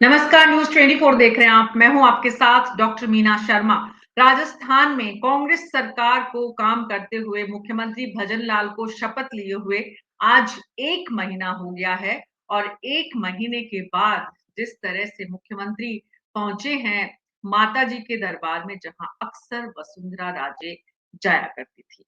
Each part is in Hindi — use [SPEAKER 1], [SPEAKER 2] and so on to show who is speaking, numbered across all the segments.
[SPEAKER 1] नमस्कार, न्यूज 24 देख रहे हैं आप। मैं हूं आपके साथ डॉक्टर मीना शर्मा। राजस्थान में कांग्रेस सरकार को काम करते हुए मुख्यमंत्री भजन लाल को शपथ लिए हुए आज 1 महीना हो गया है। और 1 महीने के बाद जिस तरह से मुख्यमंत्री पहुंचे हैं माता जी के दरबार में, जहां अक्सर वसुंधरा राजे जाया करती थी।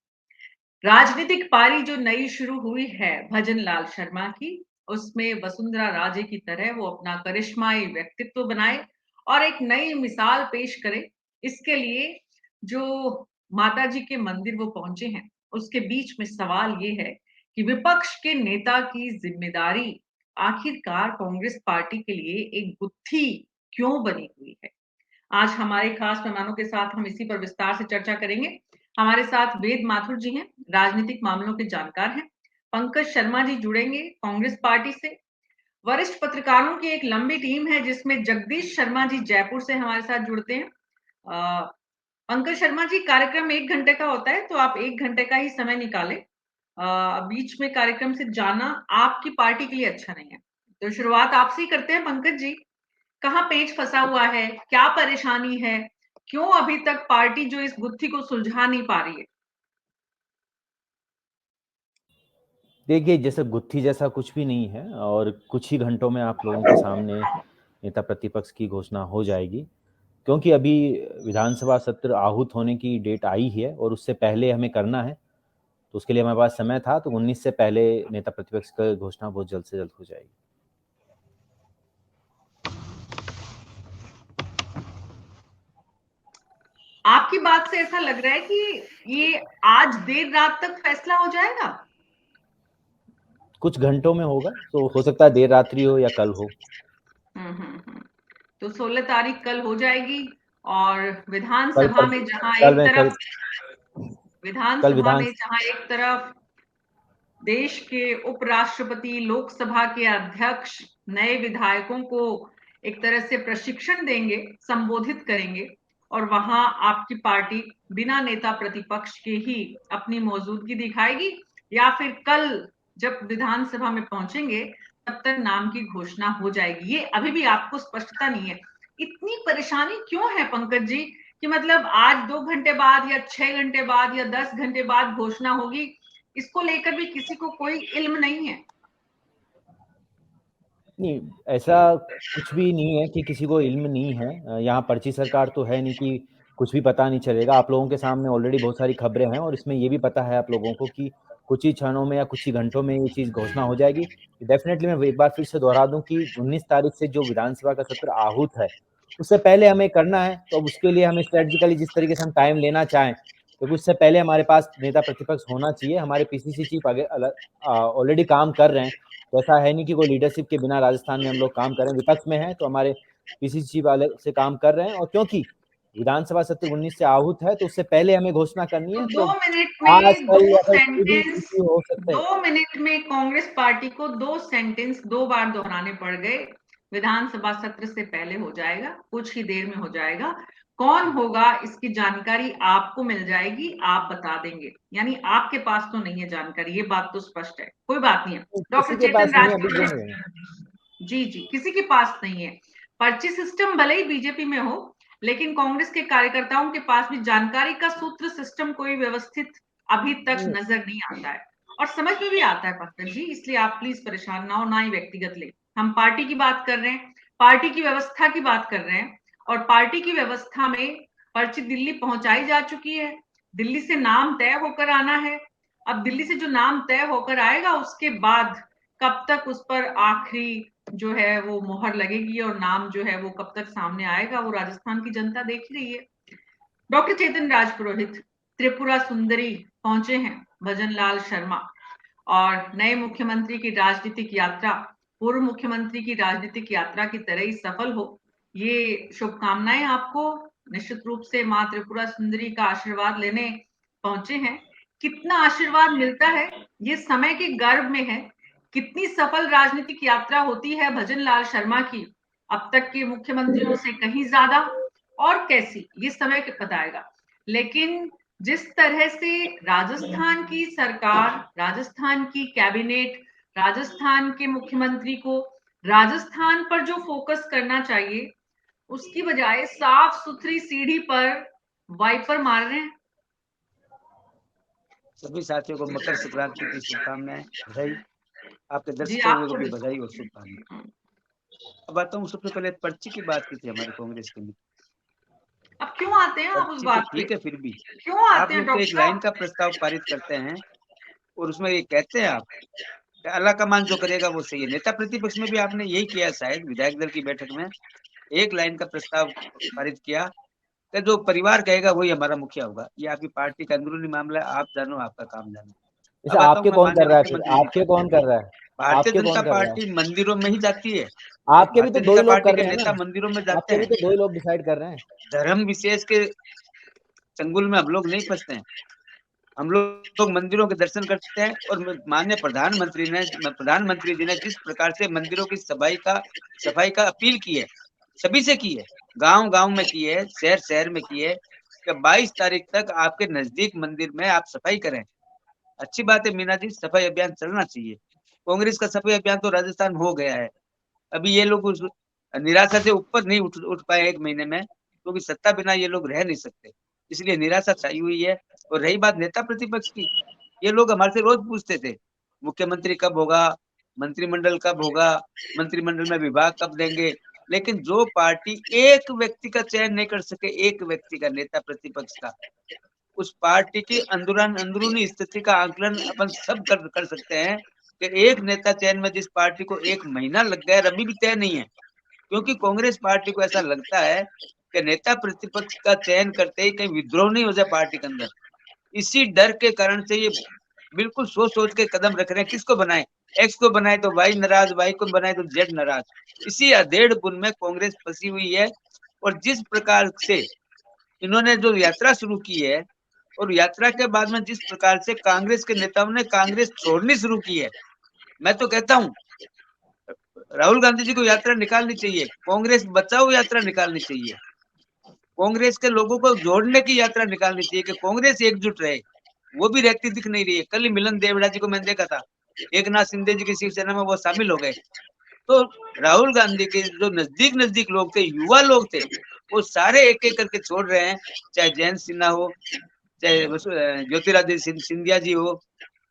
[SPEAKER 1] राजनीतिक पारी जो नई शुरू हुई है भजन लाल शर्मा की, उसमें वसुंधरा राजे की तरह वो अपना करिश्माई व्यक्तित्व बनाए और एक नई मिसाल पेश करे। इसके लिए जो माता जी के मंदिर वो पहुंचे हैं, उसके बीच में सवाल ये है कि विपक्ष के नेता की जिम्मेदारी आखिरकार कांग्रेस पार्टी के लिए एक गुत्थी क्यों बनी हुई है। आज हमारे खास मेहमानों के साथ हम इसी पर विस्तार से चर्चा करेंगे। हमारे साथ वेद माथुर जी हैं, राजनीतिक मामलों के जानकार हैं। पंकज शर्मा जी जुड़ेंगे कांग्रेस पार्टी से। वरिष्ठ पत्रकारों की एक लंबी टीम है जिसमें जगदीश शर्मा जी जयपुर से हमारे साथ जुड़ते हैं। पंकज शर्मा जी, कार्यक्रम 1 घंटे का होता है तो आप 1 घंटे का ही समय निकालें। बीच में कार्यक्रम से जाना आपकी पार्टी के लिए अच्छा नहीं है। तो शुरुआत आपसे ही करते हैं पंकज जी। कहाँ पेच फंसा हुआ है, क्या परेशानी है, क्यों अभी तक पार्टी जो इस गुत्थी को सुलझा नहीं पा रही है?
[SPEAKER 2] देखिए, जैसे गुत्थी जैसा कुछ भी नहीं है और कुछ ही घंटों में आप लोगों के सामने नेता प्रतिपक्ष की घोषणा हो जाएगी। क्योंकि अभी विधानसभा सत्र आहूत होने की डेट आई है और उससे पहले हमें करना है, तो उसके लिए हमारे पास समय था, तो 19 से पहले नेता प्रतिपक्ष की घोषणा बहुत जल्द से जल्द हो जाएगी।
[SPEAKER 1] आपकी बात से ऐसा लग रहा है कि ये आज देर रात तक फैसला हो जाएगा।
[SPEAKER 2] कुछ घंटों में होगा, तो हो सकता है देर रात्रि हो या कल हो।
[SPEAKER 1] हम्म। तो 16 तारीख कल हो जाएगी। और
[SPEAKER 2] कल
[SPEAKER 1] विधानसभा
[SPEAKER 2] कल
[SPEAKER 1] में जहां
[SPEAKER 2] कल
[SPEAKER 1] एक
[SPEAKER 2] में कल
[SPEAKER 1] तरफ
[SPEAKER 2] कल
[SPEAKER 1] विधानसभा
[SPEAKER 2] विधान
[SPEAKER 1] में जहां एक तरफ देश के उपराष्ट्रपति, लोकसभा के अध्यक्ष नए विधायकों को एक तरह से प्रशिक्षण देंगे, संबोधित करेंगे, और वहां आपकी पार्टी बिना नेता प्रतिपक्ष के ही अपनी मौजूदगी दिखाएगी, या फिर कल जब विधानसभा में पहुंचेंगे तब तक नाम की घोषणा हो जाएगी, ये अभी भी आपको स्पष्टता नहीं है। इतनी परेशानी क्यों है पंकज जी कि मतलब आज 2 घंटे बाद या 6 घंटे बाद या 10 घंटे बाद घोषणा होगी, इसको लेकर भी किसी को कोई इल्म नहीं है?
[SPEAKER 2] नहीं, ऐसा कुछ भी नहीं है कि किसी को इल्म नहीं है। यहाँ पर्ची सरकार तो है नहीं कि कुछ भी पता नहीं चलेगा। आप लोगों के सामने ऑलरेडी बहुत सारी खबरें हैं और इसमें ये भी पता है आप लोगों को कि कुछ ही क्षणों में या कुछ ही घंटों में ये चीज़ घोषणा हो जाएगी। डेफिनेटली मैं एक बार फिर से दोहरा दूं कि 19 तारीख से जो विधानसभा का सत्र आहूत है, उससे पहले हमें करना है। तो अब उसके लिए हमें स्ट्रेटेजिकली जिस तरीके से हम टाइम लेना चाहें, क्योंकि उससे पहले हमारे पास नेता प्रतिपक्ष होना चाहिए। हमारे पीसीसी चीफ आगे ऑलरेडी काम कर रहे हैं, तो ऐसा है नहीं कि कोई लीडरशिप के बिना राजस्थान में हम लोग काम करें। विपक्ष में है तो हमारे पीसीसी वाले से काम कर रहे हैं, और क्योंकि विधानसभा सत्र 19 से आहूत है तो उससे पहले हमें घोषणा करनी
[SPEAKER 1] तो
[SPEAKER 2] है।
[SPEAKER 1] दो
[SPEAKER 2] तो
[SPEAKER 1] मिनट
[SPEAKER 2] आज
[SPEAKER 1] में
[SPEAKER 2] कल
[SPEAKER 1] दो
[SPEAKER 2] या फिर कोई भी
[SPEAKER 1] सेंटेंस
[SPEAKER 2] इश्यू हो सकते हैं।
[SPEAKER 1] 2 मिनट में कांग्रेस पार्टी को 2 सेंटेंस 2 बार दोहराने पड़ गए। विधानसभा सत्र से पहले हो जाएगा, कुछ ही देर में हो जाएगा। कौन होगा इसकी जानकारी आपको मिल जाएगी, आप बता देंगे, यानी आपके पास तो नहीं है जानकारी, ये बात तो स्पष्ट है। कोई बात नहीं है।
[SPEAKER 2] किसी
[SPEAKER 1] डॉक्टर
[SPEAKER 2] के
[SPEAKER 1] चेतन
[SPEAKER 2] पास नहीं है, अभी
[SPEAKER 1] राजपुरोहित
[SPEAKER 2] देंगे।
[SPEAKER 1] जी जी, किसी के पास नहीं है। पर्ची सिस्टम भले ही बीजेपी में हो, लेकिन कांग्रेस के कार्यकर्ताओं के पास भी जानकारी का सूत्र सिस्टम कोई व्यवस्थित अभी तक नजर नहीं आता है। और समझ में भी आता है पंकज जी, इसलिए आप प्लीज परेशान ना हो, ना ही व्यक्तिगत ले। हम पार्टी की बात कर रहे हैं, पार्टी की व्यवस्था की बात कर रहे हैं। और पार्टी की व्यवस्था में पर्ची दिल्ली पहुंचाई जा चुकी है। दिल्ली से नाम तय होकर आना है। अब दिल्ली से जो नाम तय होकर आएगा उसके बाद कब तक उस पर आखिरी जो है वो मोहर लगेगी और नाम जो है वो कब तक सामने आएगा, वो राजस्थान की जनता देख ही रही है। डॉक्टर चेतन राजपुरोहित, त्रिपुरा सुंदरी पहुंचे हैं भजन लाल शर्मा, और नए मुख्यमंत्री की राजनीतिक यात्रा पूर्व मुख्यमंत्री की राजनीतिक यात्रा की तरह ही सफल हो, ये शुभकामनाएं आपको। निश्चित रूप से मां त्रिपुरा सुंदरी का आशीर्वाद लेने पहुंचे हैं। कितना आशीर्वाद मिलता है ये समय के गर्भ में है। कितनी सफल राजनीतिक यात्रा होती है भजन लाल शर्मा की अब तक के मुख्यमंत्रियों से कहीं ज्यादा, और कैसी, ये समय बताएगा। लेकिन जिस तरह से राजस्थान की सरकार, राजस्थान की कैबिनेट, राजस्थान के मुख्यमंत्री को राजस्थान पर जो फोकस करना चाहिए उसकी बजाय साफ सुथरी सीढ़ी पर वाइपर मार रहे हैं।
[SPEAKER 3] सभी साथियों को मकर संक्रांति की शुभकामनाएं, बधाई। आपके
[SPEAKER 1] जी
[SPEAKER 3] दर्शकों को
[SPEAKER 1] आपको
[SPEAKER 3] भी
[SPEAKER 1] भी।
[SPEAKER 3] बधाई और शुभकामनाएं। अब आता हूँ, सबसे पहले पर्ची की बात की थी हमारे कांग्रेस के मित्र।
[SPEAKER 1] अब क्यों आते हैं आप उस
[SPEAKER 3] पर्ची तो
[SPEAKER 1] बात पे?
[SPEAKER 3] ठीक है, फिर भी
[SPEAKER 1] क्यों
[SPEAKER 3] आप
[SPEAKER 1] आते हैं
[SPEAKER 3] लोग तो
[SPEAKER 1] डॉक्टर
[SPEAKER 3] एक लाइन
[SPEAKER 1] साहब?
[SPEAKER 3] का प्रस्ताव पारित करते हैं और उसमें ये कहते हैं आप कि अल्लाह का मान जो करेगा वो सही है। नेता प्रतिपक्ष में भी आपने यही किया, शायद विधायक दल की बैठक में एक लाइन का प्रस्ताव पारित किया कि जो परिवार कहेगा वही हमारा मुखिया होगा। ये आपकी पार्टी का अंदरूनी मामला है, आप जानो, आपका काम जानो।
[SPEAKER 2] इसे
[SPEAKER 3] अब आता हूँ
[SPEAKER 2] आपके
[SPEAKER 3] मैं
[SPEAKER 2] कौन
[SPEAKER 3] माननीय
[SPEAKER 2] कर रहा है फिर?
[SPEAKER 3] मुख्यमंत्री जी
[SPEAKER 2] आपके
[SPEAKER 3] पर।
[SPEAKER 2] कौन कर रहा है?
[SPEAKER 3] भारतीय
[SPEAKER 2] आपके
[SPEAKER 3] जनता
[SPEAKER 2] कौन कर रहा है?
[SPEAKER 3] पार्टी मंदिरों में ही जाती है।
[SPEAKER 2] आपके भी तो
[SPEAKER 3] भारतीय
[SPEAKER 2] दो
[SPEAKER 3] जनता
[SPEAKER 2] ही लोग
[SPEAKER 3] पार्टी
[SPEAKER 2] कर
[SPEAKER 3] के
[SPEAKER 2] रहे हैं
[SPEAKER 3] नेता
[SPEAKER 2] ना।
[SPEAKER 3] मंदिरों में जाते
[SPEAKER 2] आपके भी
[SPEAKER 3] हैं।
[SPEAKER 2] तो दो ही लोग डिसाइड कर रहे हैं।
[SPEAKER 3] धर्म विशेष के चंगुल में हम लोग नहीं फंसते हैं। हम लोग मंदिरों के दर्शन करते हैं और माननीय प्रधानमंत्री जी ने जिस प्रकार से मंदिरों की सफाई का अपील की है, सभी से की है, गांव-गांव में की है, शहर-शहर में की है कि 22 तारीख तक आपके नजदीक मंदिर में आप सफाई करें। अच्छी बात है मीना जी, सफाई अभियान चलना चाहिए। कांग्रेस का सफाई अभियान तो राजस्थान हो गया है। अभी ये लोग उस निराशा से ऊपर नहीं उठ पाए 1 महीने में, क्योंकि सत्ता बिना ये लोग रह नहीं सकते। इसलिए निराशा छाई हुई है। और रही बात नेता प्रतिपक्ष की, ये लोग हमारे से रोज पूछते थे, मुख्यमंत्री कब होगा, मंत्रिमंडल कब होगा, मंत्रिमंडल में विभाग कब देंगे। लेकिन जो पार्टी एक व्यक्ति का चयन नहीं कर सके, एक व्यक्ति का, नेता प्रतिपक्ष का, उस पार्टी की अंदरूनी स्थिति का आकलन अपन सब कर सकते हैं कि एक नेता चयन में जिस पार्टी को 1 महीना लग गया, अभी भी तय नहीं है। क्योंकि कांग्रेस पार्टी को ऐसा लगता है कि नेता प्रतिपक्ष का चयन करते ही कहीं विद्रोह नहीं हो जाए पार्टी के अंदर। इसी डर के कारण से ये बिल्कुल सोच के कदम रख रहे हैं, किसको बनाए, एक्स को बनाए तो वाई नाराज, वाई को बनाए तो जेड नाराज। इसी अधेड़ बुन में कांग्रेस फंसी हुई है। और जिस प्रकार से इन्होंने जो यात्रा शुरू की है और यात्रा के बाद में जिस प्रकार से कांग्रेस के नेताओं ने कांग्रेस छोड़नी शुरू की है, मैं तो कहता हूं राहुल गांधी जी को यात्रा निकालनी चाहिए, कांग्रेस बचाओ यात्रा निकालनी चाहिए, कांग्रेस के लोगों को जोड़ने की यात्रा निकालनी चाहिए कि कांग्रेस एकजुट रहे। वो भी रहती दिख नहीं रही है। कल ही मिलन देवड़ा जी को मैंने देखा था, एक नाथ शिंदे जी की शिवसेना में वो शामिल हो गए। तो राहुल गांधी के जो नजदीक लोग थे, युवा लोग थे, वो सारे एक एक करके छोड़ रहे हैं। चाहे जयंत सिन्हा हो, चाहे ज्योतिरादित्य सिंधिया जी हो,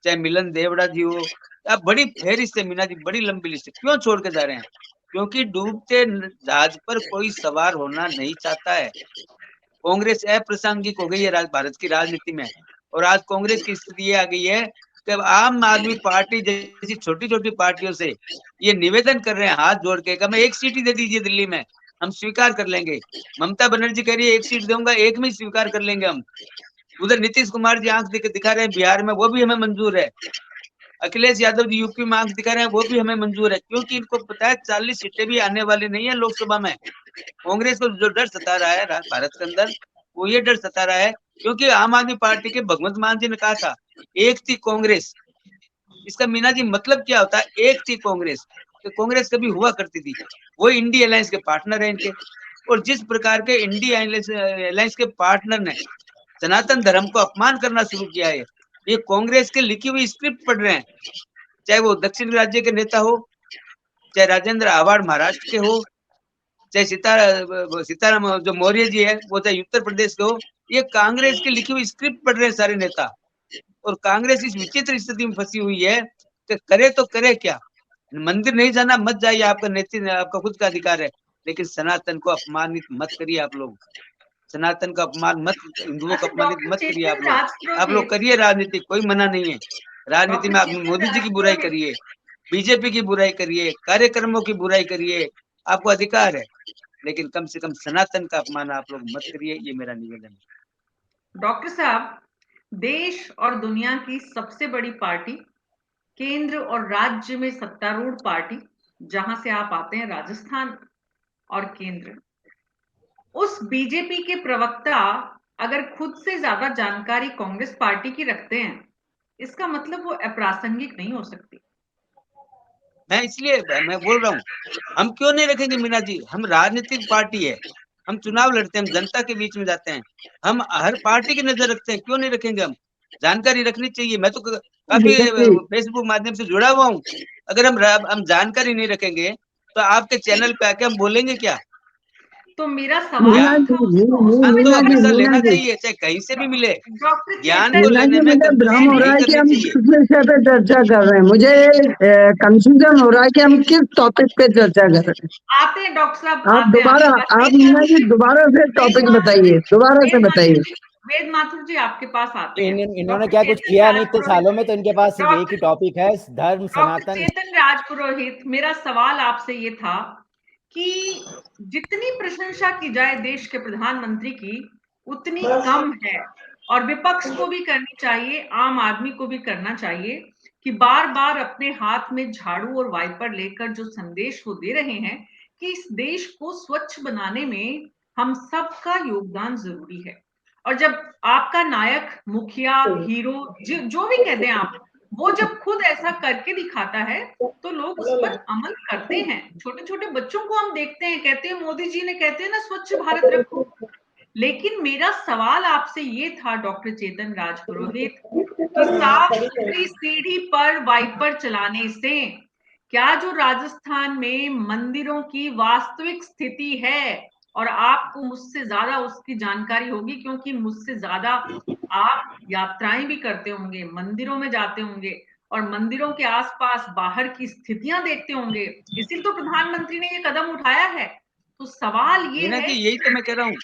[SPEAKER 3] चाहे मिलन देवड़ा जी हो, आप बड़ी फेहरिस्त है मीना जी, बड़ी लंबी लिस्ट है। क्यों छोड़ के जा रहे हैं? क्योंकि डूबते जहाज पर कोई सवार होना नहीं चाहता है। कांग्रेस अप्रासंगिक हो गई है भारत की राजनीति में। और आज कांग्रेस की स्थिति ये आ गई है कि आम आदमी पार्टी जैसी छोटी छोटी पार्टियों से ये निवेदन कर रहे हैं हाथ जोड़ के, हमें एक सीट ही दे दीजिए दिल्ली में, हम स्वीकार कर लेंगे। ममता बनर्जी कह रही है एक सीट दूंगा, एक में स्वीकार कर लेंगे हम। उधर नीतीश कुमार जी आंख दिखा रहे हैं बिहार में, वो भी हमें मंजूर है। अखिलेश यादव जी यूपी में आंख दिखा रहे हैं, वो भी हमें मंजूर है। क्योंकि इनको पता है 40 सीटें भी आने वाली नहीं है लोकसभा में। कांग्रेस को जो डर सता रहा है भारत के अंदर, वो ये डर सता रहा है क्योंकि आम आदमी पार्टी के भगवंत मान जी ने कहा था एक थी कांग्रेस। इसका मीना जी मतलब क्या होता है, एक थी कांग्रेस? तो कांग्रेस कभी हुआ करती थी, वो इंडी अलायंस के पार्टनर है इनके। और जिस प्रकार के इंडी अलायंस के पार्टनर ने सनातन धर्म को अपमान करना शुरू किया है, ये कांग्रेस के लिखी हुई स्क्रिप्ट पढ़ रहे हैं। चाहे वो दक्षिण राज्य के नेता हो, चाहे राजेंद्र आवाड़ महाराष्ट्र के हो, चाहे सीताराम जो मौर्य जी है वो चाहे उत्तर प्रदेश के हो, ये कांग्रेस की लिखी हुई स्क्रिप्ट पढ़ रहे हैं सारे नेता। और कांग्रेस इस विचित्र स्थिति में फंसी हुई है कि करे तो करे क्या। मंदिर नहीं जाना मत जाइए, आपका नेतृत्व, आपका खुद का अधिकार है, लेकिन सनातन को अपमानित मत करिए। आप लोग सनातन का अपमान मत, हिंदुओं को
[SPEAKER 1] अच्छा
[SPEAKER 3] अपमानित
[SPEAKER 1] डॉक्टर
[SPEAKER 3] मत करिए।
[SPEAKER 1] चेतन
[SPEAKER 3] आप लोग करिए राजनीति, कोई मना नहीं है। राजनीति
[SPEAKER 1] डॉक्टर
[SPEAKER 3] में आप
[SPEAKER 1] चेतन
[SPEAKER 3] मोदी जी की बुराई
[SPEAKER 1] राजपुरोहित
[SPEAKER 3] करिए, बीजेपी की बुराई करिए, कार्यक्रमों की बुराई करिए, आपको अधिकार है, लेकिन कम से कम सनातन का अपमान आप लोग मत करिए, ये मेरा निवेदन है।
[SPEAKER 1] डॉक्टर साहब, देश और दुनिया की सबसे बड़ी पार्टी, केंद्र और राज्य में सत्तारूढ़ पार्टी, जहां से आप आते हैं राजस्थान और केंद्र, उस बीजेपी के प्रवक्ता अगर खुद से ज्यादा जानकारी कांग्रेस पार्टी की रखते हैं, इसका मतलब वो अप्रासंगिक नहीं हो सकती।
[SPEAKER 3] मैं इसलिए मैं बोल रहा हूँ, हम क्यों नहीं रखेंगे मीना जी? हम राजनीतिक पार्टी है, हम चुनाव लड़ते हैं, हम जनता के बीच में जाते हैं, हम हर पार्टी की नजर रखते हैं, क्यों नहीं रखेंगे? हम जानकारी रखनी चाहिए। मैं तो काफी फेसबुक माध्यम से जुड़ा हुआ हूँ। अगर हम जानकारी नहीं रखेंगे तो आपके चैनल पे आके हम बोलेंगे क्या?
[SPEAKER 1] तो मेरा सवाल
[SPEAKER 3] ज्ञान
[SPEAKER 1] था उसको
[SPEAKER 3] ज्ञान तो
[SPEAKER 1] मैं
[SPEAKER 3] हमेशा लेना
[SPEAKER 4] मीना जी,
[SPEAKER 3] चाहिए, चाहे कहीं से भी मिले।
[SPEAKER 1] डॉक्टर
[SPEAKER 3] ज्ञान
[SPEAKER 1] चेतन
[SPEAKER 3] को
[SPEAKER 4] मीना
[SPEAKER 3] लेने
[SPEAKER 4] जी,
[SPEAKER 3] में
[SPEAKER 4] मुझे भ्रम
[SPEAKER 3] कंजूसी
[SPEAKER 4] हो रहा
[SPEAKER 3] नहीं
[SPEAKER 4] है कि
[SPEAKER 3] करनी
[SPEAKER 4] हम
[SPEAKER 3] चाहिए।
[SPEAKER 4] किस विषय पे चर्चा कर रहे हैं। मुझे कंफ्यूजन हो रहा है कि हम किस टॉपिक पे चर्चा कर रहे हैं।
[SPEAKER 1] आते हैं डॉक्टर साहब,
[SPEAKER 4] आप
[SPEAKER 1] आते हैं
[SPEAKER 4] दोबारा,
[SPEAKER 1] आपके पास।
[SPEAKER 4] आप मीना जी दोबारा से टॉपिक बताइए, दोबारा से बताइए।
[SPEAKER 1] वेद माथुर जी आपके पास आते हैं।
[SPEAKER 2] इन्होंने
[SPEAKER 1] डॉक्टर
[SPEAKER 2] क्या कुछ
[SPEAKER 1] चेतन
[SPEAKER 2] किया नहीं इतने
[SPEAKER 1] राजपुरोहित,
[SPEAKER 2] सालों में, तो इनके पास सिर्फ एक ही
[SPEAKER 1] डॉक्टर
[SPEAKER 2] टॉपिक है, धर्म
[SPEAKER 1] डॉक्टर
[SPEAKER 2] सनातन।
[SPEAKER 1] चेतन राजपुरोहित, मेरा सवाल आपसे ये था कि जितनी प्रशंसा की जाए देश के प्रधानमंत्री की उतनी कम है, और विपक्ष को भी करनी चाहिए, आम आदमी को भी करना चाहिए कि बार बार अपने हाथ में झाड़ू और वाइपर लेकर जो संदेश वो दे रहे हैं कि इस देश को स्वच्छ बनाने में हम सबका योगदान जरूरी है। और जब आपका नायक, मुखिया, हीरो, जो भी कहते हैं आप, वो जब खुद ऐसा करके दिखाता है तो लोग उस पर अमल करते हैं। छोटे छोटे बच्चों को हम देखते हैं, कहते हैं मोदी जी ने कहते हैं ना स्वच्छ भारत रखो। लेकिन मेरा सवाल आपसे ये था डॉक्टर चेतन राजपुरोहित कि साफ सुथरी सीढ़ी पर वाइपर चलाने से क्या जो राजस्थान में मंदिरों की वास्तविक स्थिति है, और आपको मुझसे ज्यादा उसकी जानकारी होगी क्योंकि मुझसे ज्यादा आप यात्राएं भी करते होंगे, मंदिरों में जाते होंगे और मंदिरों के आसपास बाहर की स्थितियां देखते होंगे, इसीलिए तो प्रधानमंत्री ने ये कदम उठाया है। तो सवाल ये
[SPEAKER 3] मीना
[SPEAKER 1] है
[SPEAKER 3] जी, यही तो मैं कह रहा हूँ,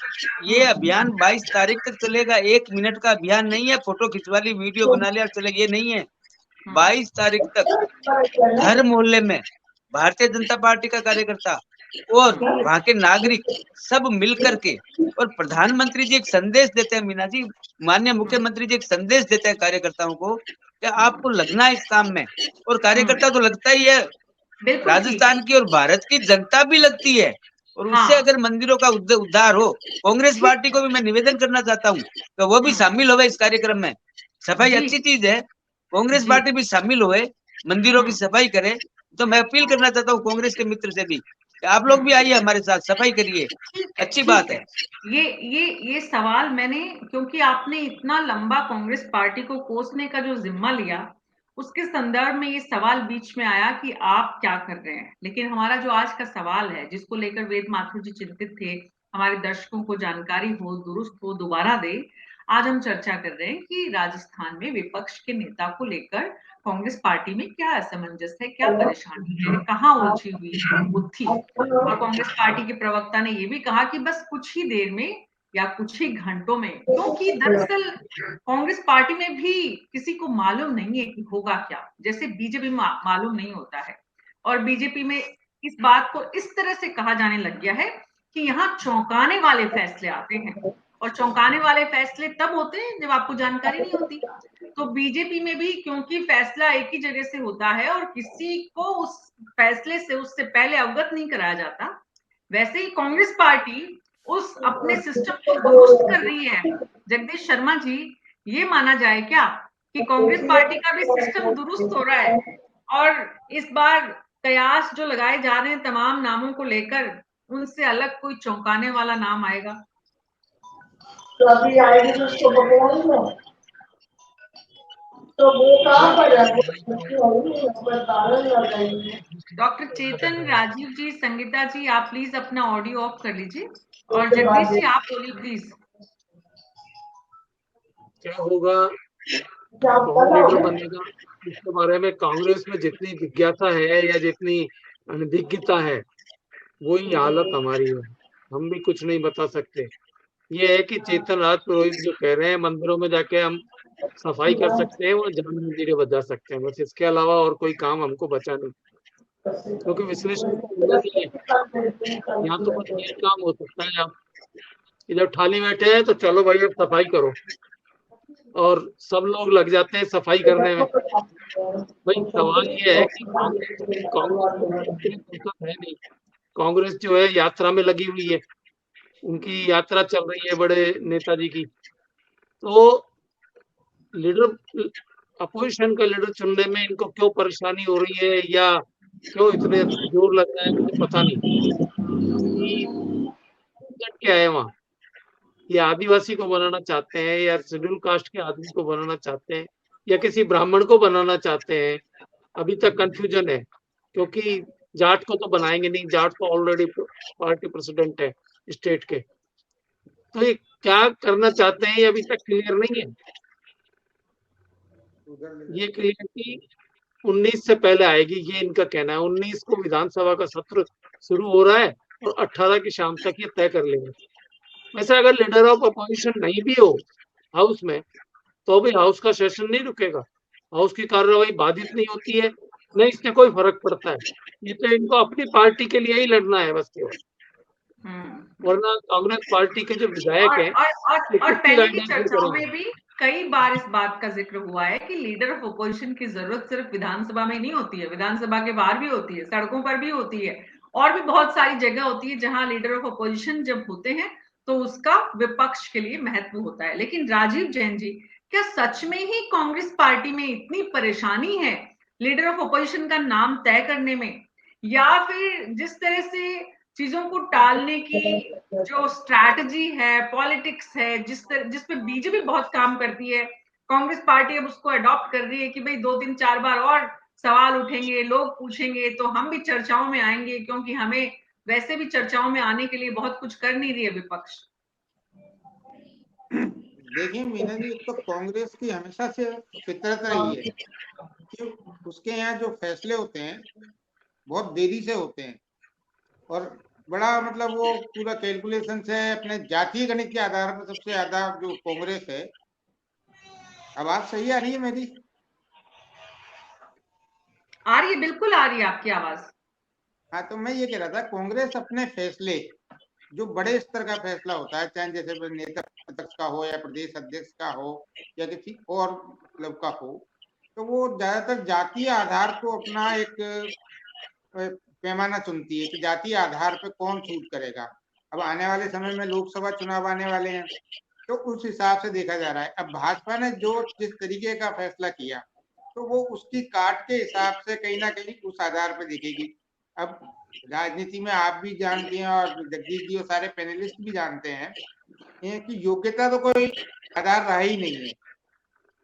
[SPEAKER 3] ये अभियान 22 तारीख तक चलेगा। 1 मिनट का अभियान नहीं है, फोटो खिंचवा ली, वीडियो बना लिया और चले, ये नहीं है। 22 तारीख तक हर मोहल्ले में भारतीय जनता पार्टी का कार्यकर्ता और वहां के नागरिक सब मिल करके, और प्रधानमंत्री जी एक संदेश देते हैं मीना जी, माननीय मुख्यमंत्री जी एक संदेश देते हैं कार्यकर्ताओं को कि आपको लगना है इस काम में। और कार्यकर्ता तो लगता ही है,
[SPEAKER 1] बिल्कुल ठीक है।
[SPEAKER 3] राजस्थान की और भारत की जनता भी लगती है। और उससे
[SPEAKER 1] हाँ,
[SPEAKER 3] अगर मंदिरों का उद्धार हो, कांग्रेस
[SPEAKER 1] ठीक
[SPEAKER 3] पार्टी को भी मैं निवेदन करना चाहता हूँ कि वो भी शामिल हो इस कार्यक्रम में। सफाई
[SPEAKER 1] जी
[SPEAKER 3] अच्छी चीज है, कांग्रेस
[SPEAKER 1] जी।
[SPEAKER 3] पार्टी भी शामिल हुए, मंदिरों की सफाई करे। तो मैं अपील करना चाहता हूँ कांग्रेस के मित्र से भी कि आप लोग भी आइए हमारे साथ, सफाई करिए,
[SPEAKER 1] ठीक है,
[SPEAKER 3] अच्छी
[SPEAKER 1] ठीक
[SPEAKER 3] बात
[SPEAKER 1] है।
[SPEAKER 3] है।
[SPEAKER 1] ये ये सवाल मैंने, क्योंकि आपने इतना लंबा कांग्रेस पार्टी को कोसने का जो जिम्मा लिया, उसके संदर्भ में ये सवाल बीच में आया कि आप क्या कर रहे हैं। लेकिन हमारा जो आज का सवाल है, जिसको लेकर वेद माथुर जी चिंतित थे, हमारे दर्शकों को जानकारी हो, दुरुस्त हो, दोबारा दे, आज हम चर्चा कर रहे हैं कि राजस्थान में विपक्ष के नेता को लेकर कांग्रेस पार्टी में क्या असमंजस है, क्या परेशानी है, कहाँ उलझी हुई है बुद्धि। और कांग्रेस पार्टी के प्रवक्ता ने यह भी कहा कि बस कुछ ही देर में या कुछ ही घंटों में, क्योंकि दरअसल कांग्रेस पार्टी में भी किसी को मालूम नहीं है कि होगा क्या, जैसे बीजेपी में मालूम नहीं होता है। और बीजेपी में इस बात को इस तरह से कहा जाने लग गया है कि यहाँ चौंकाने वाले फैसले आते हैं, और चौंकाने वाले फैसले तब होते हैं जब आपको जानकारी नहीं होती। तो बीजेपी में भी क्योंकि फैसला एक ही जगह से होता है और किसी को उस फैसले से उससे पहले अवगत नहीं कराया जाता, वैसे ही कांग्रेस पार्टी उस अपने सिस्टम को दुरुस्त कर रही है। जगदीश शर्मा जी, ये माना जाए क्या कि कांग्रेस पार्टी का भी सिस्टम दुरुस्त हो रहा है, और इस बार कयास जो लगाए जा रहे हैं तमाम नामों को लेकर, उनसे अलग कोई चौंकाने वाला नाम आएगा?
[SPEAKER 5] तो अभी आएगी तो उसको पकड़ाऊंगा, तो वो कहाँ पर है?
[SPEAKER 1] डॉक्टर चेतन, राजीव जी, संगीता जी, आप प्लीज अपना ऑडियो ऑफ कर लीजिए, और जगदीश जी आप बोलिए प्लीज।
[SPEAKER 6] क्या होगा, कौन लीडर बनेगा, इसके बारे में कांग्रेस में जितनी जिज्ञासा है या जितनी अनभिज्ञता है, वही हालत हमारी है। हम भी कुछ नहीं बता सकते। ये है कि चेतन राज पुरोहित जो कह रहे हैं मंदिरों में जाके हम सफाई कर सकते हैं, वो जान मंदिरें बजा सकते हैं, बस इसके अलावा और कोई काम हमको बचा नहीं। क्योंकि विश्लेषण तो होना नहीं है, यहाँ तो बस ये काम हो सकता है, आप इधर थाली बैठे हैं तो चलो भाई अब सफाई करो, और सब लोग लग जाते हैं सफाई करने में। भाई सवाल ये है कि कांग्रेस है नहीं, कांग्रेस जो है यात्रा में लगी हुई है, उनकी यात्रा चल रही है बड़े नेताजी की। तो लीडर, अपोजिशन का लीडर चुनने में इनको क्यों परेशानी हो रही है या क्यों इतने जोर लग रहा है, मुझे पता नहीं क्या है वहाँ। ये आदिवासी को बनाना चाहते हैं या शेड्यूल कास्ट के आदमी को बनाना चाहते हैं, या किसी ब्राह्मण को बनाना चाहते हैं, अभी तक कंफ्यूजन है। क्योंकि जाट को तो बनाएंगे नहीं, जाट तो ऑलरेडी पार्टी प्रेसिडेंट है स्टेट के। तो ये क्या करना चाहते हैं ये अभी तक क्लियर नहीं है। ये क्लियरिटी 19 से पहले आएगी, ये इनका कहना है। 19 को विधानसभा का सत्र शुरू हो रहा है और 18 की शाम तक ये तय कर लेंगे। वैसे अगर लीडर ऑफ अपोजिशन नहीं भी हो हाउस में तो भी हाउस का सेशन नहीं रुकेगा, हाउस की कार्रवाई बाधित नहीं होती है, नहीं इससे कोई फर्क पड़ता है। ये तो इनको अपनी पार्टी के लिए ही लड़ना है बस केवल, वरना कांग्रेस पार्टी के जो विधायक हैं
[SPEAKER 1] और पहले की चर्चाओं में भी कई बार इस बात का जिक्र हुआ है कि लीडर ऑफ अपोजिशन की जरूरत सिर्फ विधानसभा में नहीं होती है, विधानसभा के बाहर भी होती है, सड़कों पर भी होती है, और भी बहुत सारी जगह होती है जहां लीडर ऑफ अपोजिशन जब होते हैं तो उसका विपक्ष के लिए महत्व होता है। लेकिन राजीव जैन जी, क्या सच में ही कांग्रेस पार्टी में इतनी परेशानी है लीडर ऑफ अपोजिशन का नाम तय करने में, या फिर जिस तरह से चीजों को टालने की जो स्ट्रैटेजी है, पॉलिटिक्स है, जिस पे बीजेपी बहुत काम करती है, कांग्रेस पार्टी अब उसको अडॉप्ट कर रही है कि भाई 2-3-4 बार और सवाल उठेंगे, लोग पूछेंगे तो हम भी चर्चाओं में आएंगे, क्योंकि हमें वैसे भी चर्चाओं में आने के लिए बहुत कुछ कर नहीं रही है विपक्ष।
[SPEAKER 7] देखिए मीना जी, तो कांग्रेस की हमेशा से फितरत रही है कि उसके यहाँ जो फैसले होते हैं बहुत देरी से होते हैं, और बड़ा मतलब वो पूरा कैलकुलेशन से अपने जातीय गणित के आधार पर सबसे ज्यादा जो कांग्रेस है। आवाज सही आ रही है मेरी?
[SPEAKER 1] आ रही है, बिल्कुल आ रही है आपकी आवाज।
[SPEAKER 7] हाँ, तो मैं ये कह रहा था कांग्रेस अपने फैसले जो बड़े स्तर का फैसला होता है, चाहे जैसे नेता अध्यक्ष का हो या प्रदेश अध्यक्ष का हो या किसी और मतलब का हो, तो वो ज्यादातर जातीय आधार को अपना एक पैमाना चुनती है कि जातीय आधार पे कौन सूट करेगा। अब आने वाले समय में लोकसभा चुनाव आने वाले हैं, तो उस हिसाब से देखा जा रहा है। अब भाजपा ने जो जिस तरीके का फैसला किया तो वो उसकी काट के हिसाब से कहीं ना कहीं उस आधार पर देखेगी। अब राजनीति में आप भी जानते हैं और जगदीश जी और सारे पैनलिस्ट भी जानते हैं कि योग्यता तो कोई आधार रहा ही नहीं है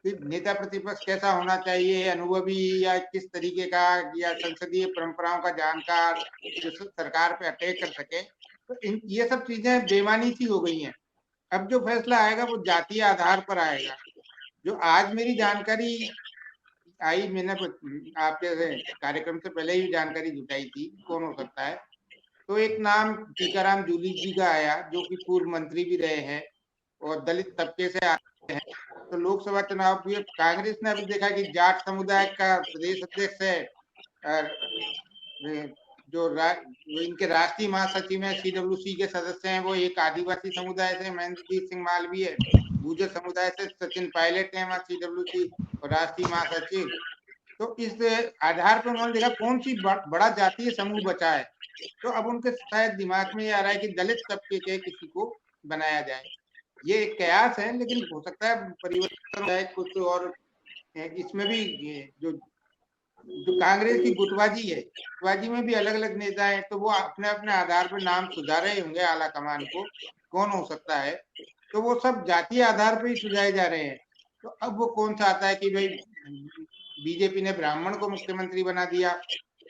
[SPEAKER 7] कि नेता प्रतिपक्ष कैसा होना चाहिए, अनुभवी या किस तरीके का, या संसदीय परंपराओं का जानकार जो सरकार पे अटैक कर सके। तो ये सब चीजें बेमानी सी हो गई हैं। अब जो फैसला आएगा वो जातीय आधार पर आएगा। जो आज मेरी जानकारी आई, मैंने आपके कार्यक्रम से पहले ही जानकारी जुटाई थी कौन हो सकता है, तो एक नाम टीकाराम जूली जी का आया जो कि पूर्व मंत्री भी रहे हैं और दलित तबके से आते हैं। तो लोकसभा चुनाव भी कांग्रेस ने अभी देखा कि जाट समुदाय का प्रदेश अध्यक्ष है, जो इनके राष्ट्रीय महासचिव है, CWC के सदस्य हैं, वो एक आदिवासी समुदाय से महेंद्रजीत सिंह मालवीय है, गुर्जर समुदाय से सचिन पायलट है वहाँ CWC और राष्ट्रीय महासचिव। तो इस आधार पर उन्होंने देखा कौन सी बड़ा जातीय समूह बचा है, तो अब उनके शायद दिमाग में ये आ रहा है कि दलित तबके के किसी को बनाया जाए। ये एक कयास है, लेकिन हो सकता है परिवर्तन है कुछ और। इसमें भी जो कांग्रेस की गुटबाजी है, गुटबाजी में भी अलग अलग नेता है, तो वो अपने अपने आधार पर नाम सुधारे होंगे आला कमान को कौन हो सकता है, तो वो सब जातीय आधार पर ही सुझाए जा रहे हैं। तो अब वो कौन सा आता है कि भाई बीजेपी ने ब्राह्मण को मुख्यमंत्री बना दिया,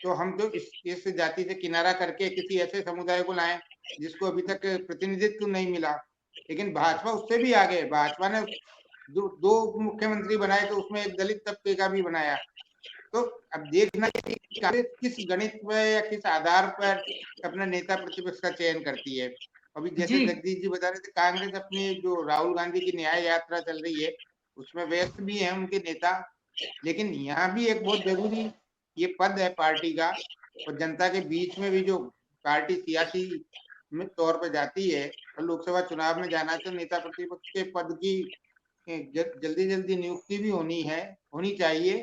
[SPEAKER 7] तो हम तो इस जाति से किनारा करके किसी ऐसे समुदाय को लाएं जिसको अभी तक प्रतिनिधित्व नहीं मिला। लेकिन भाजपा उससे भी आगे, भाजपा ने दो मुख्यमंत्री बनाए तो उसमें एक दलित तबके का भी बनाया। तो अब देखना कि किस गणित पर या किस आधार पर अपना नेता प्रतिपक्ष का चयन करती है। अभी जैसे जगदीश जी बता रहे थे, कांग्रेस अपनी जो राहुल गांधी की न्याय यात्रा चल रही है उसमें व्यस्त भी है उनके नेता, लेकिन यहाँ भी एक बहुत जरूरी ये पद है पार्टी का, और जनता के बीच में भी जो पार्टी सियासी में तौर पर जाती है और लोकसभा चुनाव में जाना है, तो नेता प्रतिपक्ष के पद की जल्दी जल्दी नियुक्ति भी होनी चाहिए।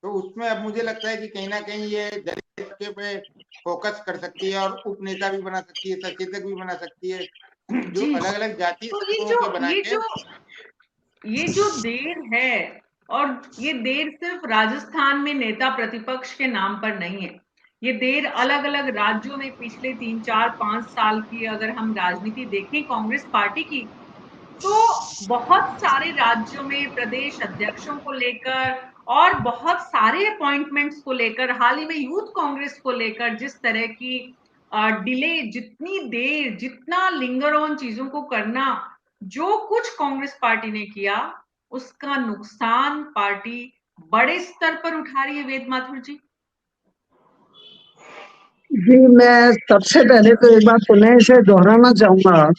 [SPEAKER 7] तो उसमें अब मुझे लगता है कि कहीं ना कहीं ये दलित पे फोकस कर सकती है और उप नेता भी बना सकती है, सचेतक भी बना सकती है, जो अलग अलग जातीय
[SPEAKER 1] ये जो देर है, और ये देर सिर्फ राजस्थान में नेता प्रतिपक्ष के नाम पर नहीं है, ये देर अलग अलग राज्यों में पिछले 3-4-5 साल की अगर हम राजनीति देखें कांग्रेस पार्टी की, तो बहुत सारे राज्यों में प्रदेश अध्यक्षों को लेकर और बहुत सारे अपॉइंटमेंट्स को लेकर, हाल ही में यूथ कांग्रेस को लेकर जिस तरह की डिले, जितनी देर, जितना लिंगर ऑन चीजों को करना, जो कुछ कांग्रेस पार्टी ने किया, उसका नुकसान पार्टी बड़े स्तर पर उठा रही है। वेद माथुर जी।
[SPEAKER 4] जी, मैं सबसे पहले तो एक बात पुनः इसे दोहराना चाहूंगा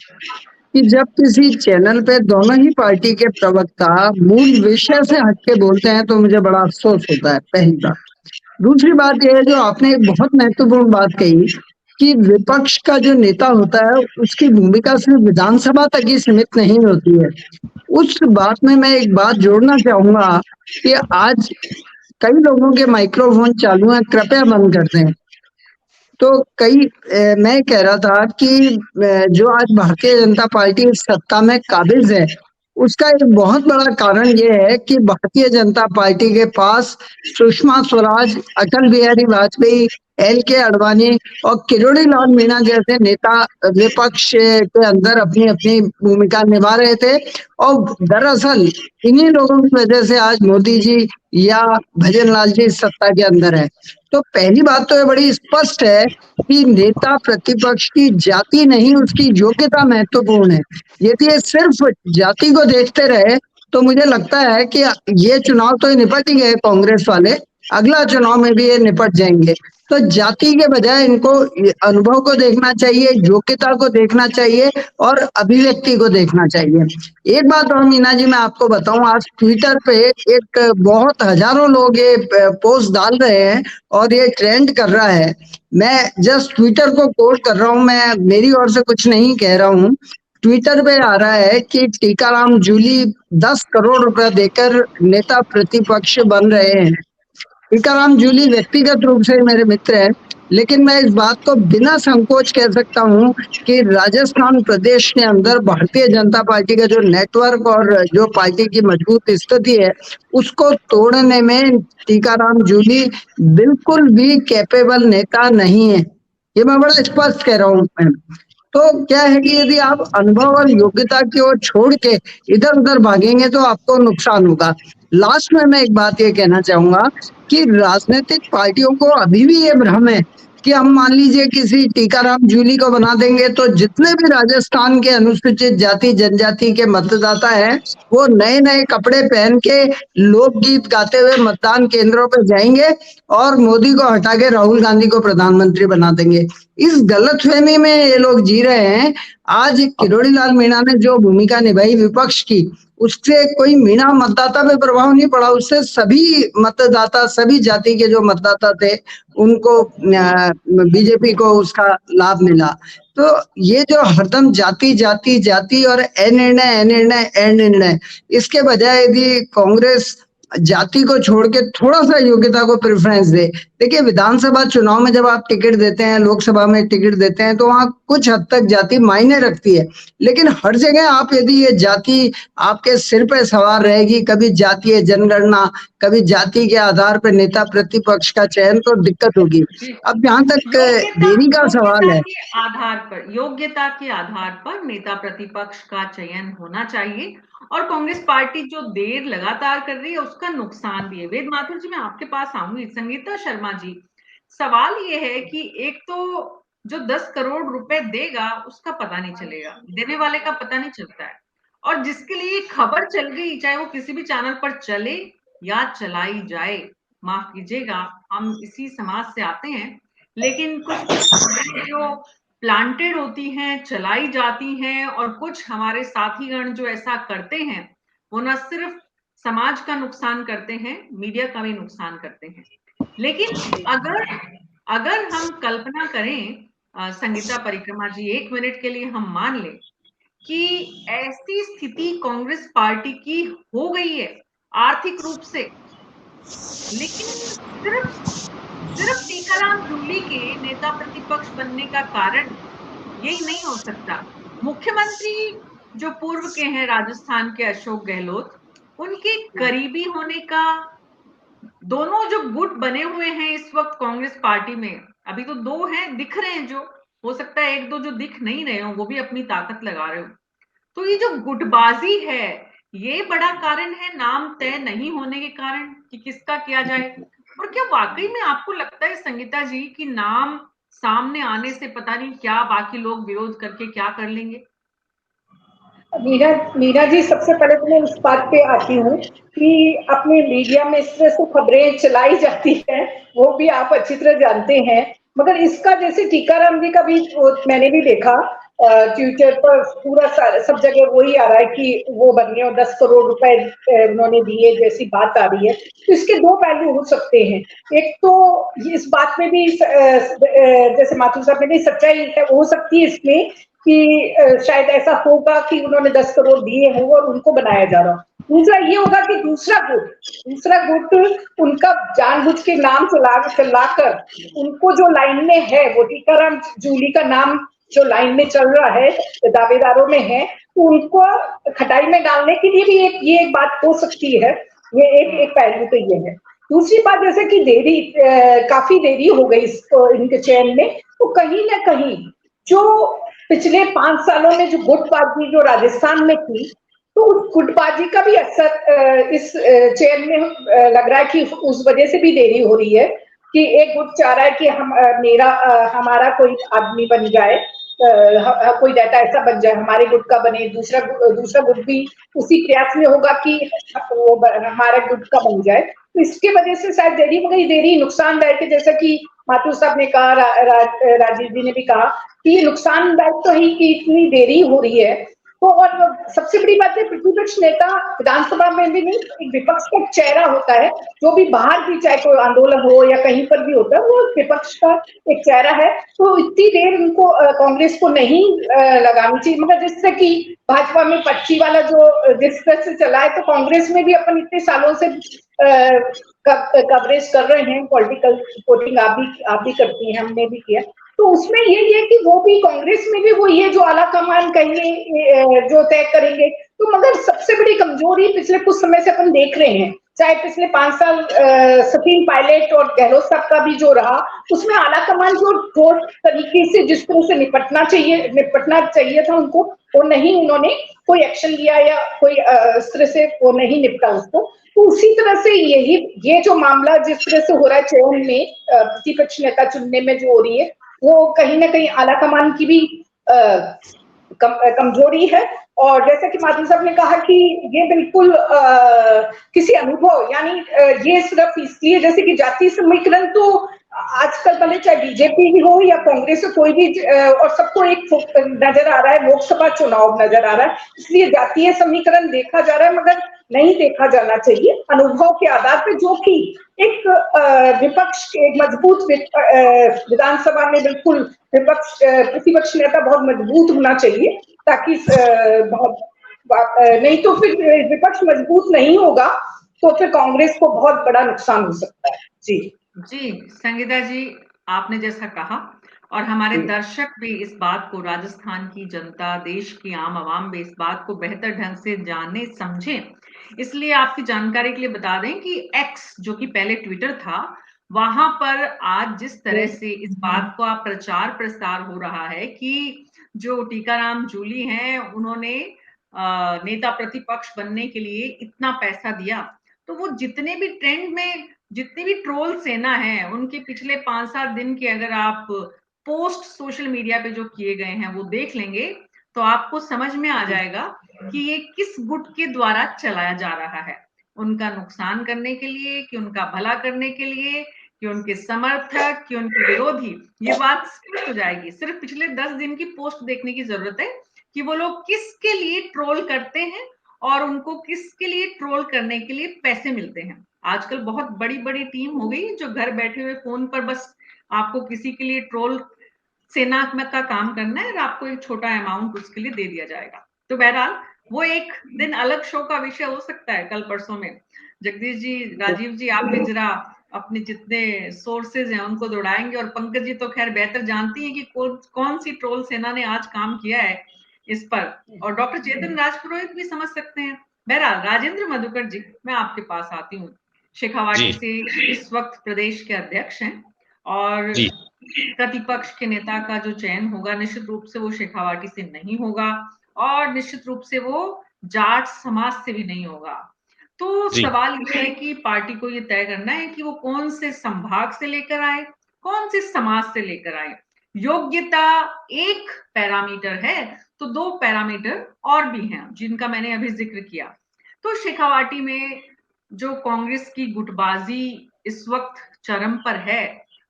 [SPEAKER 4] कि जब किसी चैनल पे दोनों ही पार्टी के प्रवक्ता मूल विषय से हटके बोलते हैं तो मुझे बड़ा अफसोस होता है, पहली बात। दूसरी बात यह है, जो आपने एक बहुत महत्वपूर्ण बात कही कि विपक्ष का जो नेता होता है उसकी भूमिका सिर्फ विधानसभा तक ही सीमित नहीं होती है। उस बात में मैं एक बात जोड़ना चाहूंगा कि आज कई लोगों के माइक्रोफोन चालू हैं, कृपया बंद कर दें। तो मैं कह रहा था कि जो आज भारतीय जनता पार्टी सत्ता में काबिज है, उसका एक बहुत बड़ा कारण ये है कि भारतीय जनता पार्टी के पास सुषमा स्वराज, अटल बिहारी वाजपेयी, LK आडवाणी और किरोड़ी लाल मीणा जैसे नेता विपक्ष के अंदर अपनी अपनी भूमिका निभा रहे थे। और दरअसल इन्हीं लोगों की वजह से आज मोदी जी या भजन लाल जी सत्ता के अंदर है। तो पहली बात तो ये बड़ी स्पष्ट है कि नेता प्रतिपक्ष की जाति नहीं, उसकी योग्यता महत्वपूर्ण है। यदि ये सिर्फ जाति को देखते रहे तो मुझे लगता है कि ये चुनाव तो निपट ही गए कांग्रेस वाले, अगला चुनाव में भी ये निपट जाएंगे। तो जाति के बजाय इनको अनुभव को देखना चाहिए, योग्यता को देखना चाहिए और अभिव्यक्ति को देखना चाहिए। एक बात और मीना जी मैं आपको बताऊं, आज ट्विटर पे एक बहुत हजारों लोग ये पोस्ट डाल रहे हैं और ये ट्रेंड कर रहा है। मैं जस्ट ट्विटर को कोट कर रहा हूं, मैं मेरी ओर से कुछ नहीं कह रहा हूं। ट्विटर पे आ रहा है कि टीकाराम जूली 10 करोड़ रुपए देकर नेता प्रतिपक्ष बन रहे हैं। टीकाराम जूली व्यक्तिगत रूप से मेरे मित्र हैं, लेकिन मैं इस बात को बिना संकोच कह सकता हूं कि राजस्थान प्रदेश के अंदर भारतीय जनता पार्टी का जो नेटवर्क और जो पार्टी की मजबूत स्थिति है, उसको तोड़ने में टीकाराम जूली बिल्कुल भी कैपेबल नेता नहीं है। ये मैं बड़ा स्पष्ट कह रहा हूँ। तो क्या है कि यदि आप अनुभव और योग्यता की ओर छोड़ के इधर उधर भागेंगे तो आपको नुकसान होगा। लास्ट में मैं एक बात ये कहना चाहूंगा कि राजनीतिक पार्टियों को अभी भी ये भ्रम है कि हम मान लीजिए किसी टीकाराम जूली को बना देंगे तो जितने भी राजस्थान के अनुसूचित जाति जनजाति के मतदाता हैं, वो नए नए कपड़े पहन के लोकगीत गाते हुए मतदान केंद्रों पर जाएंगे और मोदी को हटा के राहुल गांधी को प्रधानमंत्री बना देंगे। इस गलतफहमी में ये लोग जी रहे हैं। आज किरोड़ी लाल मीणा ने जो भूमिका निभाई विपक्ष की, उससे कोई मीणा मतदाता पे प्रभाव नहीं पड़ा, उससे सभी मतदाता, सभी जाति के जो मतदाता थे उनको बीजेपी को उसका लाभ मिला। तो ये जो हरदम जाति जाति जाति और ए निर्णय, इसके बजाय यदि कांग्रेस जाति को छोड़ के थोड़ा सा योग्यता को प्रेफरेंस दे। देखिए, विधानसभा चुनाव में जब आप टिकट देते हैं, लोकसभा में टिकट देते हैं, तो वहां कुछ हद तक जाति मायने रखती है, लेकिन हर जगह आप यदि ये जाति आपके सिर पे सवार रहेगी, कभी जातीय जनगणना, कभी जाति के आधार पर नेता प्रतिपक्ष का चयन, तो दिक्कत होगी। अब जहां तक देरी का सवाल है,
[SPEAKER 1] योग्यता के आधार पर नेता प्रतिपक्ष का चयन होना चाहिए और कांग्रेस पार्टी जो देर लगातार कर रही है उसका नुकसान भी है। वेद माथुर जी, मैं आपके पास आऊंगी। संगीता शर्मा जी, सवाल ये है कि एक तो जो 10 करोड़ रुपए देगा उसका पता नहीं चलेगा, देने वाले का पता नहीं चलता है, और जिसके लिए खबर चल गई, चाहे वो किसी भी चैनल पर चले या चलाई जाए, माफ कीजिएगा हम इसी समाज से आते हैं, लेकिन कुछ जो प्लांटेड होती हैं, चलाई जाती हैं, और कुछ हमारे साथीगण जो ऐसा करते हैं वो न सिर्फ समाज का नुकसान करते हैं, मीडिया का भी नुकसान करते हैं। लेकिन अगर हम कल्पना करें, संगीता परिक्रमा जी, 1 मिनट के लिए हम मान लें कि ऐसी स्थिति कांग्रेस पार्टी की हो गई है आर्थिक रूप से, लेकिन सिर्फ टीकाराम जूली के नेता प्रतिपक्ष बनने का कारण यही नहीं हो सकता। मुख्यमंत्री जो पूर्व के हैं राजस्थान के अशोक गहलोत, उनके करीबी होने का, दोनों जो गुट बने हुए हैं इस वक्त कांग्रेस पार्टी में, अभी तो 2 हैं दिख रहे हैं, जो हो सकता है 1-2 जो दिख नहीं रहे हो वो भी अपनी ताकत लगा रहे हो। तो ये जो गुटबाजी है ये बड़ा कारण है, नाम तय नहीं होने के कारण। कि किसका किया जाए? और क्या वाकई में आपको लगता है संगीता जी कि नाम सामने आने से पता नहीं क्या बाकी लोग विरोध करके क्या कर लेंगे?
[SPEAKER 5] मीरा मीरा जी, सबसे पहले तो मैं इस बात पे आती हूँ कि अपने मीडिया में इस तरह से खबरें चलाई जाती हैं, वो भी आप अच्छी तरह जानते हैं। मगर इसका जैसे टीकाराम जी का भी मैंने भी देखा ट्विटर पर, पूरा सब जगह वही आ रहा है कि वो बने और 10 करोड़ रुपए उन्होंने दिए जैसी बात आ रही है। तो इसके दो पहलू हो सकते हैं। एक तो इस बात में भी जैसे माथुर साहब ने सच्चाई हो सकती है इसमें कि शायद ऐसा होगा कि उन्होंने 10 करोड़ दिए हों और उनको बनाया जा रहा हो। दूसरा ये होगा कि दूसरा गुट उनका जानबूझ के नाम चलाकर उनको जो लाइन में है, वो टीकाराम जूली का नाम जो लाइन में चल रहा है, दावेदारों में है, तो उनको खटाई में डालने के लिए भी एक बात हो सकती है। ये एक पहलू तो ये है। दूसरी बात, जैसे कि काफी देरी हो गई इनके चयन में, तो कहीं ना कहीं जो पिछले 5 सालों में जो गुटबाजी जो राजस्थान में थी, तो उस गुटबाजी का भी असर इस चयन में लग रहा है कि उस वजह से भी देरी हो रही है कि एक गुट चाह रहा है कि हमारा कोई आदमी बन जाए, कोई डाटा ऐसा बन जाए, हमारे गुट का बने। दूसरा गुट भी उसी प्रयास में होगा कि वो हमारे गुट का बन जाए। तो इसके वजह से शायद देरी हो गई। देरी नुकसानदायक है, जैसा कि माथुर साहब ने कहा, राजीव जी ने भी कहा कि ये नुकसानदायक तो है कि इतनी देरी हो रही है। तो और सबसे बड़ी बात है, प्रतिपक्ष नेता विधानसभा में भी नहीं, एक विपक्ष का चेहरा होता है, जो भी बाहर भी, चाहे कोई आंदोलन हो या कहीं पर भी होता है, वो विपक्ष का एक चेहरा है। तो इतनी देर उनको कांग्रेस को नहीं लगानी चाहिए। मगर जिस तरह की भाजपा में पर्ची वाला जो जिस तरह से चला है, तो कांग्रेस में भी अपन इतने सालों से कवरेज कर रहे हैं, पॉलिटिकल रिपोर्टिंग आप भी करती हैं, हमने भी किया। तो उसमें यही है कि वो भी कांग्रेस में भी वो ये जो आला कमान कहेंगे, जो तय करेंगे। तो मगर सबसे बड़ी कमजोरी पिछले कुछ समय से अपन देख रहे हैं, चाहे पिछले 5 साल सचिन पायलट और गहलोत साहब का भी जो रहा, उसमें आला कमान जो ठोस तरीके से जिस तरह से निपटना चाहिए था उनको, वो नहीं, उन्होंने कोई एक्शन लिया या कोई इस तरह से वो नहीं निपटा उसको। तो उसी तरह से ये जो मामला जिस तरह से हो रहा है चयन में, प्रतिपक्ष नेता चुनने में जो हो रही है, वो कहीं ना कहीं आला कमान की भी कमजोरी है। और जैसा कि माधव साहब ने कहा कि ये बिल्कुल किसी अनुभव, यानी ये सिर्फ इसलिए, जैसे कि जातीय समीकरण तो आजकल भले चाहे बीजेपी हो या कांग्रेस हो, कोई भी, और सबको एक नजर आ रहा है, लोकसभा चुनाव नजर आ रहा है, इसलिए जातीय समीकरण देखा जा रहा है, मगर नहीं देखा जाना चाहिए। अनुभव के आधार पर, जो कि एक विपक्ष, एक मजबूत विधानसभा में बिल्कुल प्रतिपक्ष नेता बहुत मजबूत होना चाहिए, ताकि नहीं तो फिर विपक्ष मजबूत नहीं होगा तो फिर कांग्रेस को बहुत बड़ा नुकसान हो सकता है।
[SPEAKER 1] जी संगीता जी, आपने जैसा कहा, और हमारे दर्शक भी इस बात को, राजस्थान की जनता, देश की आम आवाम भी इस बात को बेहतर ढंग से जाने समझे, इसलिए आपकी जानकारी के लिए बता दें कि एक्स, जो कि पहले ट्विटर था, वहां पर आज जिस तरह से इस बात का प्रचार प्रसार हो रहा है कि जो टीकाराम जूली हैं, उन्होंने नेता प्रतिपक्ष बनने के लिए इतना पैसा दिया, तो वो जितने भी ट्रेंड में, जितनी भी ट्रोल सेना है, उनके पिछले 5-7 दिन के अगर आप पोस्ट सोशल मीडिया पे जो किए गए हैं वो देख लेंगे, तो आपको समझ में आ जाएगा कि ये किस गुट के द्वारा चलाया जा रहा है। उनका नुकसान करने के लिए, कि उनका भला करने के लिए, कि उनके समर्थक, कि उनके विरोधी, ये बात स्पष्ट हो जाएगी। सिर्फ पिछले 10 दिन की पोस्ट देखने की जरूरत है कि वो लोग किसके लिए ट्रोल करते हैं और उनको किसके लिए ट्रोल करने के लिए पैसे मिलते हैं। आजकल बहुत बड़ी बड़ी टीम हो गई जो घर बैठे हुए फोन पर बस आपको किसी के लिए ट्रोल सेना का काम करना है और आपको एक छोटा अमाउंट उसके लिए दे दिया जाएगा। तो बहरहाल वो एक दिन अलग शो का विषय हो सकता है कल परसों में। जगदीश जी, राजीव जी, आप भी जरा अपने जितने सोर्सेज हैं उनको दौड़ाएंगे, और पंकज जी तो खैर बेहतर जानती हैं कि कौन सी ट्रोल सेना ने आज काम किया है इस पर, और डॉक्टर चेतन राजपुरोहित भी समझ सकते हैं। बहरहाल राजेंद्र मधुकर जी, मैं आपके पास आती हूँ। शेखावाटी से इस वक्त प्रदेश के अध्यक्ष हैं, और प्रतिपक्ष के नेता का जो चयन होगा निश्चित रूप से वो शेखावाटी से नहीं होगा, और निश्चित रूप से वो जाट समाज से भी नहीं होगा। तो सवाल ये है कि पार्टी को ये तय करना है कि वो कौन से संभाग से लेकर आए, कौन से समाज से लेकर आए। योग्यता एक पैरामीटर है, तो 2 पैरामीटर और भी हैं जिनका मैंने अभी जिक्र किया। तो शेखावाटी में जो कांग्रेस की गुटबाजी इस वक्त चरम पर है,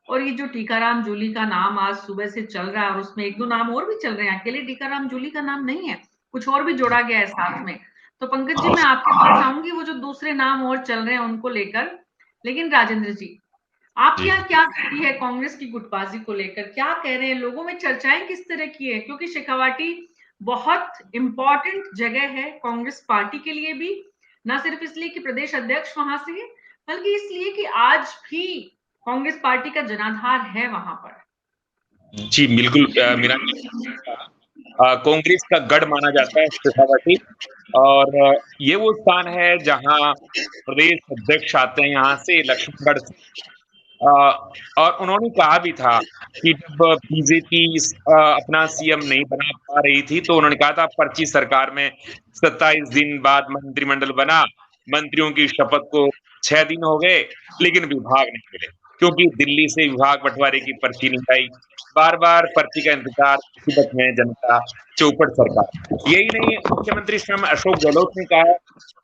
[SPEAKER 1] और ये जो टीकाराम जूली का नाम आज सुबह से चल रहा है, और उसमें 1-2 नाम और भी चल रहे हैं, अकेले टीकाराम जूली का नाम नहीं है, कुछ और भी जोड़ा गया है साथ में। तो पंकज जी, मैं आपके पास आऊंगी वो जो दूसरे नाम और चल रहे हैं उनको लेकर। लेकिन राजेंद्र जी, आपके यहाँ क्या स्थिति है कांग्रेस की गुटबाजी को लेकर? क्या कह रहे हैं लोगों में, चर्चाएं किस तरह की है? क्योंकि शेखावाटी बहुत इंपॉर्टेंट जगह है कांग्रेस पार्टी के लिए भी, ना सिर्फ इसलिए कि प्रदेश अध्यक्ष वहां से है, बल्कि इसलिए कि आज भी कांग्रेस पार्टी का जनाधार है वहां पर।
[SPEAKER 8] जी बिल्कुल मीना, कांग्रेस का गढ़ माना जाता है शेखावाटी, और ये वो स्थान है जहां प्रदेश अध्यक्ष आते हैं, यहाँ से लक्ष्मणगढ़ से। और उन्होंने कहा भी था कि जब बीजेपी अपना सीएम नहीं बना पा रही थी तो उन्होंने कहा था पर्ची सरकार में 27 दिन बाद मंत्रिमंडल बना, मंत्रियों की शपथ को 6 दिन हो गए, लेकिन विभाग नहीं मिले, क्योंकि दिल्ली से विभाग बंटवारे की पर्ची नहीं आई। बार बार पर्ची का इंतजार, मुसीबत में जनता, चौपट सरकार। यही नहीं, मुख्यमंत्री स्वयं अशोक गहलोत ने कहा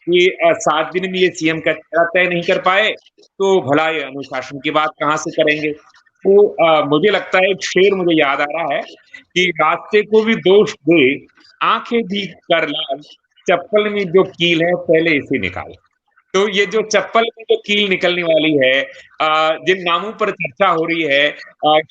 [SPEAKER 8] कि 7 दिन में ये सीएम का चेहरा तय नहीं कर पाए तो भला ये अनुशासन की बात कहां से करेंगे। तो मुझे लगता है, एक शेर मुझे याद आ रहा है कि रास्ते को भी दोष दे, आंखें भी कर लाल, चप्पल में जो कील है पहले इसे निकाल। तो ये जो चप्पल में जो कील निकलने वाली है, जिन नामों पर चर्चा हो रही है,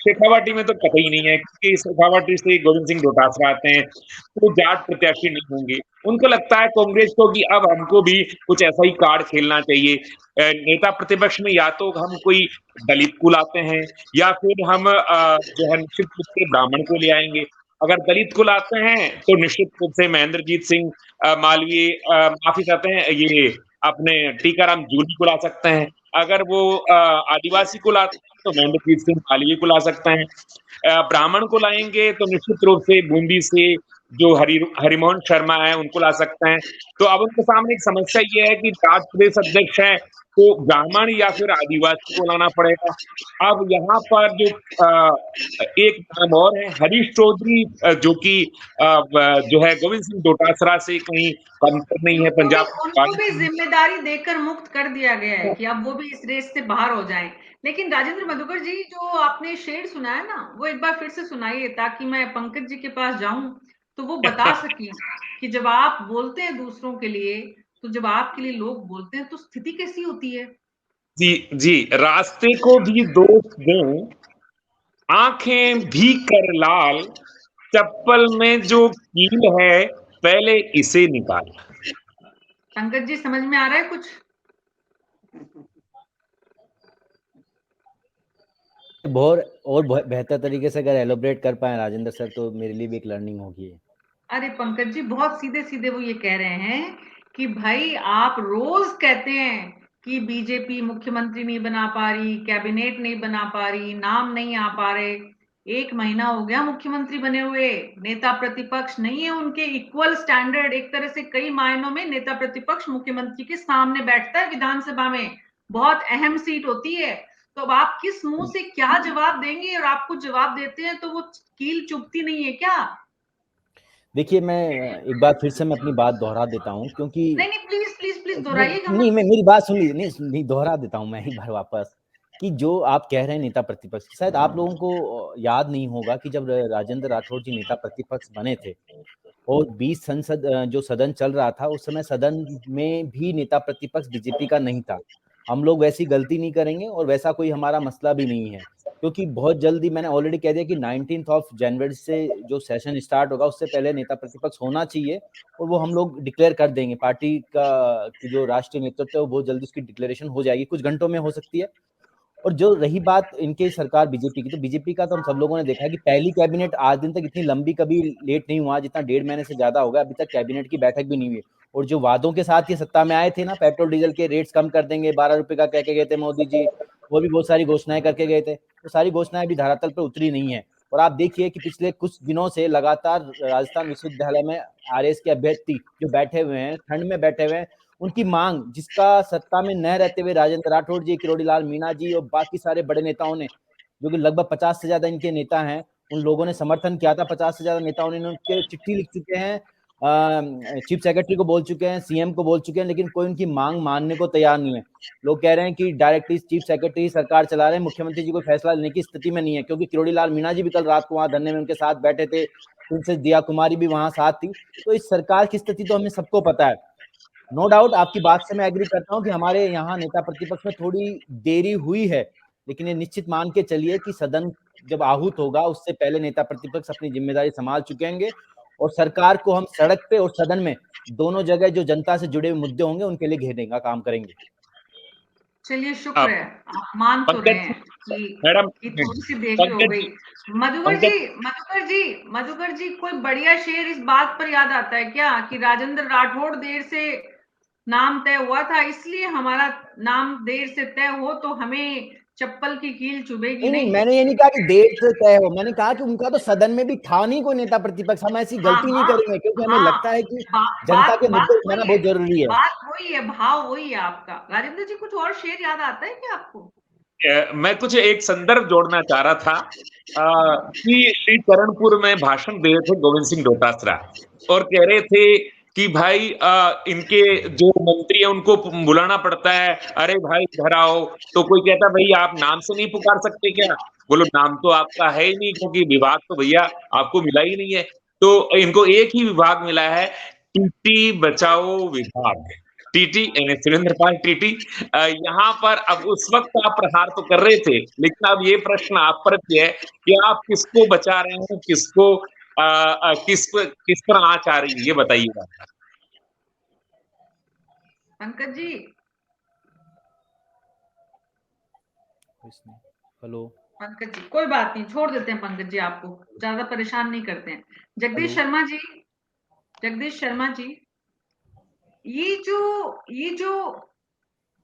[SPEAKER 8] शेखावाटी में तो कतई नहीं है, क्योंकि शेखावाटी से गोविंद सिंह डोटासरा आते हैं, तो जाट प्रत्याशी नहीं होंगे। उनको लगता है कांग्रेस को कि अब हमको भी कुछ ऐसा ही कार्ड खेलना चाहिए। नेता प्रतिपक्ष में या तो हम कोई दलित को लाते हैं, या फिर हम जो है निश्चित रूप से ब्राह्मण को ले आएंगे। अगर दलित को लाते हैं तो निश्चित रूप से महेंद्रजीत सिंह मालवीय, माफी चाहते हैं, ये अपने टीकाराम जूली को ला सकते हैं। अगर वो आदिवासी को लाते हैं तो महेंद्रजीत सिंह मालवीय को ला सकते हैं। ब्राह्मण को लाएंगे तो निश्चित रूप से बूंदी से जो हरिमोहन शर्मा है उनको ला सकते हैं। तो अब उनके सामने एक समस्या ये है कि जाट प्रदेश अध्यक्ष है तो ब्राह्मण या फिर आदिवासी को लाना पड़ेगा। अब यहाँ पर जो एक नाम और है, हरीश चौधरी, जो कि जो है गोविंद सिंह डोटासरा से कहीं कम नहीं है। पंजाब
[SPEAKER 1] उनको भी जिम्मेदारी देकर मुक्त कर दिया गया है कि अब वो भी इस रेस से बाहर हो जाएं। लेकिन राजेंद्र मधुकर जी, जो आपने शेर सुनाया ना, वो एक बार फिर से सुनाइए, ताकि मैं पंकज जी के पास जाऊं तो वो बता सकें कि जब आप बोलते हैं दूसरों के लिए, तो जब आपके लिए लोग बोलते हैं तो स्थिति कैसी होती है?
[SPEAKER 8] जी जी, रास्ते को भी दोष दें, आंखें भी कर लाल, चप्पल में जो कील है पहले इसे निकाल।
[SPEAKER 1] पंकज जी, समझ में आ रहा है कुछ?
[SPEAKER 2] बहुत और बेहतर तरीके से अगर एलोबरेट कर पाए राजेंद्र सर तो मेरे लिए भी एक लर्निंग होगी।
[SPEAKER 1] अरे पंकज जी, बहुत सीधे सीधे वो ये कह रहे हैं कि भाई आप रोज कहते हैं कि बीजेपी मुख्यमंत्री नहीं बना पा रही, कैबिनेट नहीं बना पा रही, नाम नहीं आ पा रहे। 1 महीना हो गया मुख्यमंत्री बने हुए, नेता प्रतिपक्ष नहीं है उनके इक्वल स्टैंडर्ड। एक तरह से कई मायनों में नेता प्रतिपक्ष मुख्यमंत्री के सामने बैठता है विधानसभा में, बहुत अहम सीट होती है। तो अब आप किस मुंह से क्या जवाब देंगे? और आप कुछ जवाब देते हैं तो वो कील चुभती नहीं है क्या?
[SPEAKER 2] देखिए, मैं एक बार फिर से मैं अपनी बात दोहरा देता हूँ, क्योंकि
[SPEAKER 1] नहीं प्लीज प्लीज प्लीज दोहराइएगा।
[SPEAKER 2] नहीं, मैं मेरी बात सुन लीजिए। नहीं दोहरा देता हूँ मैं एक बार वापस, कि जो आप कह रहे हैं नेता प्रतिपक्ष, शायद आप लोगों को याद नहीं होगा कि जब राजेंद्र राठौड़ जी नेता प्रतिपक्ष बने थे और 20 संसद जो सदन चल रहा था, उस समय सदन में भी नेता प्रतिपक्ष बीजेपी का नहीं था। हम लोग वैसी गलती नहीं करेंगे और वैसा कोई हमारा मसला भी नहीं है, क्योंकि बहुत जल्दी मैंने ऑलरेडी कह दिया कि 19 जनवरी से जो सेशन स्टार्ट होगा उससे पहले नेता प्रतिपक्ष होना चाहिए, और वो हम लोग डिक्लेयर कर देंगे। पार्टी का जो राष्ट्रीय नेतृत्व है वो बहुत जल्दी उसकी डिक्लेरेशन हो जाएगी, कुछ घंटों में हो सकती है। और जो रही बात इनकी सरकार बीजेपी की, तो बीजेपी का तो हम सब लोगों ने देखा है कि पहली कैबिनेट आज दिन तक इतनी लंबी कभी लेट नहीं हुआ, जितना 1.5 महीने से ज्यादा हो गया, अभी तक कैबिनेट की बैठक भी नहीं हुई। और जो वादों के साथ ये सत्ता में आए थे ना, पेट्रोल डीजल के रेट्स कम कर देंगे, 12 रुपए का कह के गए थे मोदी जी, वो भी बहुत सारी घोषणाएं करके गए थे। तो सारी घोषणाएं भी धरातल पर उतरी नहीं है। और आप देखिए कि पिछले कुछ दिनों से लगातार राजस्थान विश्वविद्यालय में आरएस के अभ्यर्थी जो बैठे हुए हैं, ठंड में बैठे हुए हैं, उनकी मांग, जिसका सत्ता में न रहते हुए राजेंद्र राठौड़ जी, किरोड़ी लाल मीणा जी और बाकी सारे बड़े नेताओं ने, जो कि लगभग 50 से ज्यादा इनके नेता हैं, उन लोगों ने समर्थन किया था। 50 से ज्यादा नेताओं ने उनके चिट्ठी लिख चुके हैं, चीफ सेक्रेटरी को बोल चुके हैं, सीएम को बोल चुके हैं, लेकिन कोई उनकी मांग मानने को तैयार नहीं है। लोग कह रहे हैं कि डायरेक्टली चीफ सेक्रेटरी सरकार चला रहे हैं, मुख्यमंत्री जी कोई फैसला लेने की स्थिति में नहीं है, क्योंकि किरोड़ी लाल मीणा जी भी कल रात को वहां धरने में उनके साथ बैठे थे, प्रिंसेस दिया कुमारी भी वहां साथ थी। तो इस सरकार की स्थिति तो हमें सबको पता है। नो डाउट आपकी बात से मैं एग्री करता हूं कि हमारे यहाँ नेता प्रतिपक्ष में थोड़ी देरी हुई है, लेकिन ये निश्चित मान के चलिए कि सदन जब आहूत होगा उससे पहले नेता प्रतिपक्ष अपनी जिम्मेदारी संभाल चुकेंगे और सरकार को हम सड़क पे और सदन में दोनों जगह जो जनता से जुड़े हुए मुद्दे होंगे उनके लिए घेरने का काम करेंगे।
[SPEAKER 1] चलिए शुक्र है, आप मान तो रहे हैं कि थोड़ी सी देरी हो गई। मधुकर जी कोई बढ़िया शेर इस बात पर याद आता है क्या कि राजेंद्र राठौड़ देर से नाम तय हुआ था, इसलिए हमारा नाम देर से तय हो तो हमें चप्पल की कील चुभेगी नहीं?
[SPEAKER 2] मैंने ये नहीं कहा कि देर से तय हो, मैंने कहा कि उनका तो सदन में भी था नहीं कोई नेता प्रतिपक्ष। हम ऐसी गलती नहीं करेंगे, क्योंकि हमें लगता है कि जनता के मुद्दे उठाना बहुत जरूरी है।
[SPEAKER 1] बात वही है, भाव वही है आपका। राजेंद्र जी कुछ और शेर याद आता है क्या आपको?
[SPEAKER 8] मैं कुछ एक संदर्भ जोड़ना चाह रहा था कि श्री चरणपुर में भाषण दे रहे थे गोविंद सिंह डोटासरा और कह रहे थे कि भाई इनके जो मंत्री है उनको बुलाना पड़ता है, अरे भाई घर आओ, तो कोई कहता भाई आप नाम से नहीं पुकार सकते क्या? बोलो नाम तो आपका है ही नहीं, क्योंकि विभाग तो भैया आपको मिला ही नहीं है। तो इनको एक ही विभाग मिला है, टीटी बचाओ विभाग, टीटी यानी सुरेंद्र पाल टीटी। यहाँ पर अब उस वक्त आप प्रहार तो कर रहे थे, लेकिन अब ये प्रश्न आप पर भी है कि आप किसको बचा रहे हैं, किसको किस पर आंच आ रही है, ये बताइएगा।
[SPEAKER 1] पंकज जी
[SPEAKER 2] हेलो
[SPEAKER 1] पंकज जी, कोई बात नहीं, छोड़ देते हैं पंकज जी, आपको ज्यादा परेशान नहीं करते हैं। जगदीश शर्मा जी, ये जो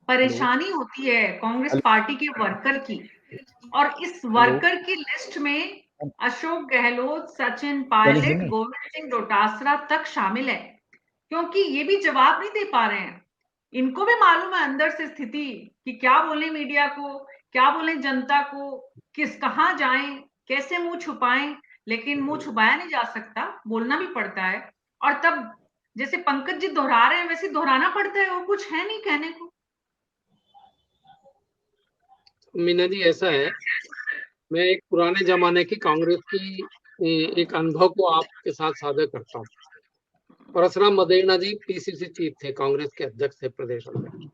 [SPEAKER 1] परेशानी होती है कांग्रेस पार्टी के वर्कर की, और इस वर्कर की लिस्ट में अशोक गहलोत, सचिन पायलट, गोविंद सिंह डोटासरा तक शामिल है, क्योंकि ये भी जवाब नहीं दे पा रहे हैं। इनको भी मालूम है अंदर से स्थिति कि क्या बोले मीडिया को, क्या बोले जनता को, कहाँ जाएं, कैसे मुंह छुपाएं, लेकिन मुंह छुपाया नहीं जा सकता, बोलना भी पड़ता है। और तब जैसे पंकज जी दोहरा रहे हैं वैसे दोहराना पड़ता है, वो कुछ है नहीं कहने को।
[SPEAKER 6] मीना जी ऐसा है, मैं एक पुराने जमाने की कांग्रेस की एक अनुभव को आपके साथ साझा करता हूँ। परसराम मदेरणा जी पीसीसी चीफ थे, कांग्रेस के अध्यक्ष थे प्रदेश में,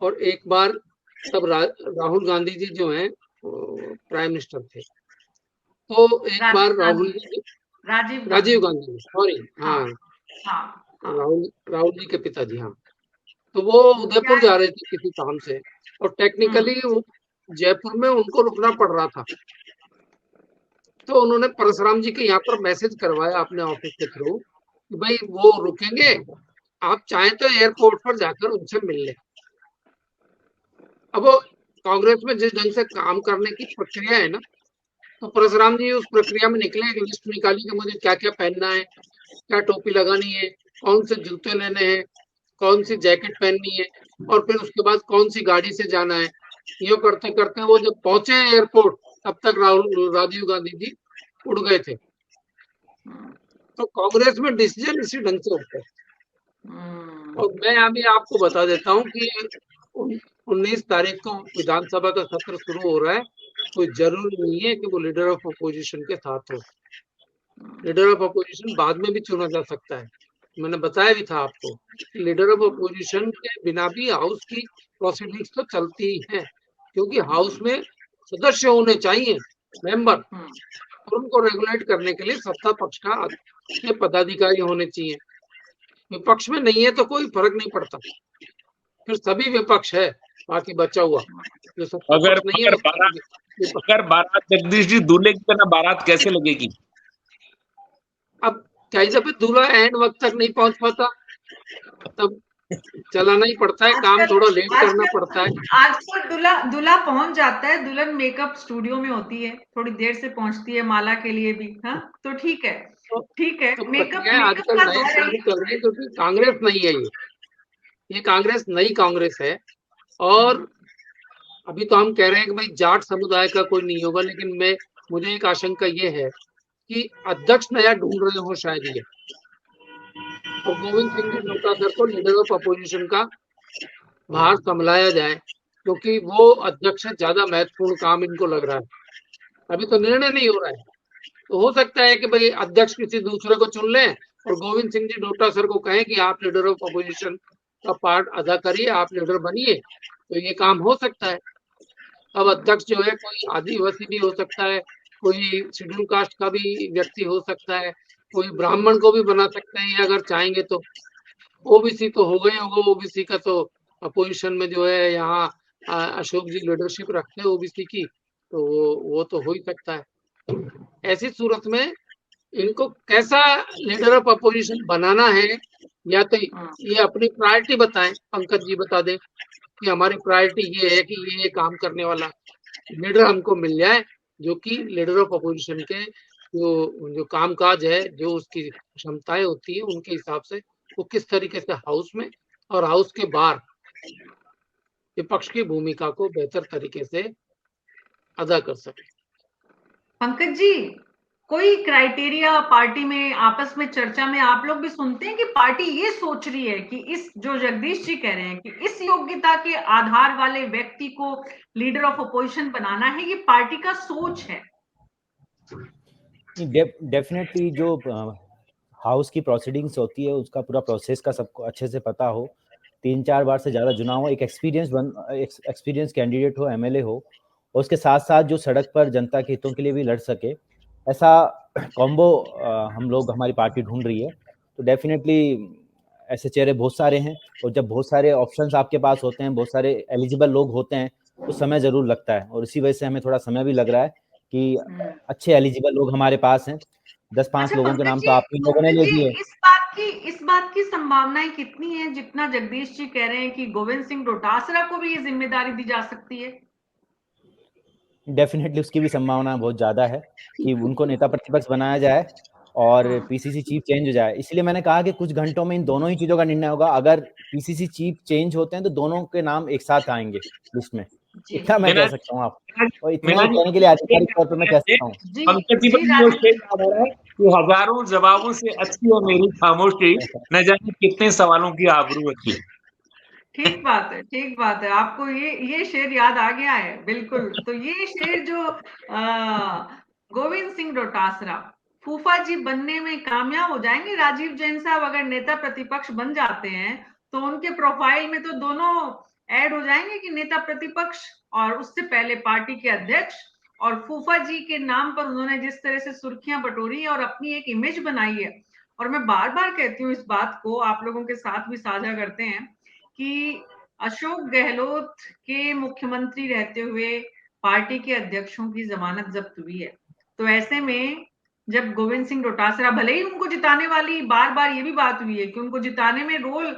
[SPEAKER 6] और एक बार तब राहुल गांधी जी जो हैं प्राइम मिनिस्टर थे, तो एक बार राजीव गांधी, सॉरी, हाँ राहुल जी के पिताजी, हाँ, तो वो उदयपुर जा रहे थे किसी काम से, और टेक्निकली जयपुर में उनको रुकना पड़ रहा था। तो उन्होंने परशुराम जी के यहाँ पर मैसेज करवाया अपने ऑफिस के थ्रू कि भाई वो रुकेंगे, आप चाहें तो एयरपोर्ट पर जाकर उनसे मिल लें। अब कांग्रेस में जिस ढंग से काम करने की प्रक्रिया है ना, तो परशुराम जी उस प्रक्रिया में निकले, एक लिस्ट निकाली कि मुझे क्या क्या पहनना है, क्या टोपी लगानी है, कौन से जूते लेने हैं, कौन सी जैकेट पहननी है, और फिर उसके बाद कौन सी गाड़ी से जाना है। ये करते करते वो जब पहुंचे एयरपोर्ट, तब तक राजीव गांधी जी उड़ गए थे। तो कांग्रेस में डिसीजन इसी ढंग से होते हैं। और मैं अभी आपको बता देता हूं कि 19 तारीख को विधानसभा का सत्र शुरू हो रहा है। कोई जरूरी नहीं है कि वो लीडर ऑफ अपोजिशन के साथ हो, लीडर ऑफ अपोजिशन बाद में भी चुना जा सकता है। मैंने बताया भी था आपको, लीडर ऑफ अपोजिशन के बिना भी हाउस की प्रोसीडिंग्स तो चलती ही है, क्योंकि हाउस में सदस्य होने चाहिए, मेंबर, और उनको रेगुलेट करने के लिए सत्ता पक्ष के पदाधिकारी होने चाहिए। विपक्ष में नहीं है तो कोई फर्क नहीं पड़ता, फिर सभी विपक्ष है, बाकी बचा हुआ जो
[SPEAKER 8] अगर बारात जगदीश जी दूल्हे की तरह बारात कैसे लगेगी?
[SPEAKER 6] अब क्या जब दूल्हा एंड वक्त तक नहीं पहुंच पाता तब चलाना ही पड़ता है, काम थोड़ा लेट करना पड़ता है।
[SPEAKER 1] आजकल दूल्हा पहुंच जाता है, दुल्हन मेकअप स्टूडियो में होती है, थोड़ी देर से पहुंचती है माला के लिए भी, हाँ तो ठीक है, ठीक है।
[SPEAKER 6] तो मेकअप आजकल नए शुरू कर रही है, क्योंकि कांग्रेस नहीं है ये कांग्रेस नई कांग्रेस है। और अभी तो हम कह रहे हैं कि भाई जाट समुदाय का कोई नहीं होगा, लेकिन मुझे एक आशंका ये है कि अध्यक्ष नया ढूंढ रहे हो शायद ये, तो गोविंद सिंह जी डोटासरा को लीडर ऑफ अपोजिशन का भार संभलाया जाए, क्योंकि वो अध्यक्ष ज्यादा महत्वपूर्ण काम इनको लग रहा है। अभी तो निर्णय नहीं हो रहा है, तो हो सकता है कि भाई अध्यक्ष किसी दूसरे को चुन लें और गोविंद सिंह जी डोटासरा को कहें कि आप लीडर ऑफ अपोजिशन का पार्ट अदा करिए, आप लीडर बनिए, तो ये काम हो सकता है। अब अध्यक्ष जो है कोई आदिवासी भी हो सकता है, कोई शेड्यूल कास्ट का भी व्यक्ति हो सकता है, कोई ब्राह्मण को भी बना सकते हैं अगर चाहेंगे तो। ओबीसी तो हो गए होगा, ओबीसी का तो अपोजिशन में जो है यहाँ अशोक जी लीडरशिप रखते हैं ओबीसी की, तो वो तो हो ही सकता है। ऐसी सूरत में इनको कैसा लीडर ऑफ अपोजिशन बनाना है, या तो ये अपनी प्रायोरिटी बताएं, पंकज जी बता दें कि हमारी प्रायोरिटी ये है कि ये काम करने वाला लीडर हमको मिल जाए, जो कि लीडर ऑफ अपोजिशन के जो कामकाज है, जो उसकी क्षमताएं होती है, उनके हिसाब से वो किस तरीके से हाउस में और हाउस के बाहर विपक्ष की भूमिका को बेहतर तरीके से अदा कर सके।
[SPEAKER 1] पंकज जी, कोई क्राइटेरिया पार्टी में आपस में चर्चा में आप लोग भी सुनते हैं कि पार्टी ये सोच रही है कि इस जो जगदीश जी कह रहे हैं कि इस योग्यता के आधार वाले व्यक्ति को लीडर ऑफ अपोजिशन बनाना है, ये पार्टी का सोच है?
[SPEAKER 2] डेफिनेटली जो हाउस की प्रोसीडिंग्स होती है उसका पूरा प्रोसेस का सबको अच्छे से पता हो, 3-4 बार से ज़्यादा चुनाव हो, एक एक्सपीरियंस कैंडिडेट हो, एमएलए हो, और उसके साथ साथ जो सड़क पर जनता के हितों के लिए भी लड़ सके, ऐसा कॉम्बो हम लोग हमारी पार्टी ढूंढ रही है। तो डेफिनेटली ऐसे चेहरे बहुत सारे हैं, और जब बहुत सारे ऑप्शंस आपके पास होते हैं, बहुत सारे एलिजिबल लोग होते हैं, तो समय ज़रूर लगता है, और इसी वजह से हमें थोड़ा समय भी लग रहा है कि अच्छे एलिजिबल लोग हमारे पास हैं। 10-5 लोगों के नाम तो आप इन लोगों ने ले दिए।
[SPEAKER 1] इस बात की संभावनाएं कितनी है जितना जगदीश जी कह रहे हैं कि गोविंद सिंह डोटासरा को भी ये जिम्मेदारी दी जा सकती है?
[SPEAKER 2] डेफिनेटली उसकी भी संभावना बहुत ज्यादा है कि उनको नेता प्रतिपक्ष बनाया जाए और पीसीसी चीफ चेंज हो जाए। इसलिए मैंने कहा कि कुछ घंटों में इन दोनों ही चीजों का निर्णय होगा। अगर पीसीसी चीफ चेंज होते हैं तो दोनों के नाम एक साथ आएंगे लिस्ट में, इतना मैं कह सकता हूँ। आप और इतना कहने के लिए आधिकारिक तौर पर मैं कह सकता हूँ।
[SPEAKER 8] पंकज जी कि हजारों जवाबों से अच्छी और मेरी खामोशी, न जाने कितने सवालों की आबरू अच्छी।
[SPEAKER 1] ठीक बात है, ठीक बात है। आपको ये शेर याद आ गया है, बिल्कुल। तो ये शेर जो गोविंद सिंह डोटासरा फूफा जी बनने में कामयाब हो जाएंगे। राजीव जैन साहब अगर नेता प्रतिपक्ष बन जाते हैं तो उनके प्रोफाइल में तो दोनों ऐड हो जाएंगे कि नेता प्रतिपक्ष और उससे पहले पार्टी के अध्यक्ष। और फूफा जी के नाम पर उन्होंने जिस तरह से सुर्खियां बटोरी और अपनी एक इमेज बनाई है, और मैं बार बार कहती हूँ इस बात को, आप लोगों के साथ भी साझा करते हैं कि अशोक गहलोत के मुख्यमंत्री रहते हुए पार्टी के अध्यक्षों की जमानत जब्त हुई है। तो ऐसे में जब गोविंद सिंह डोटासरा, भले ही उनको जिताने वाली बार बार ये भी बात हुई है कि उनको जिताने में रोल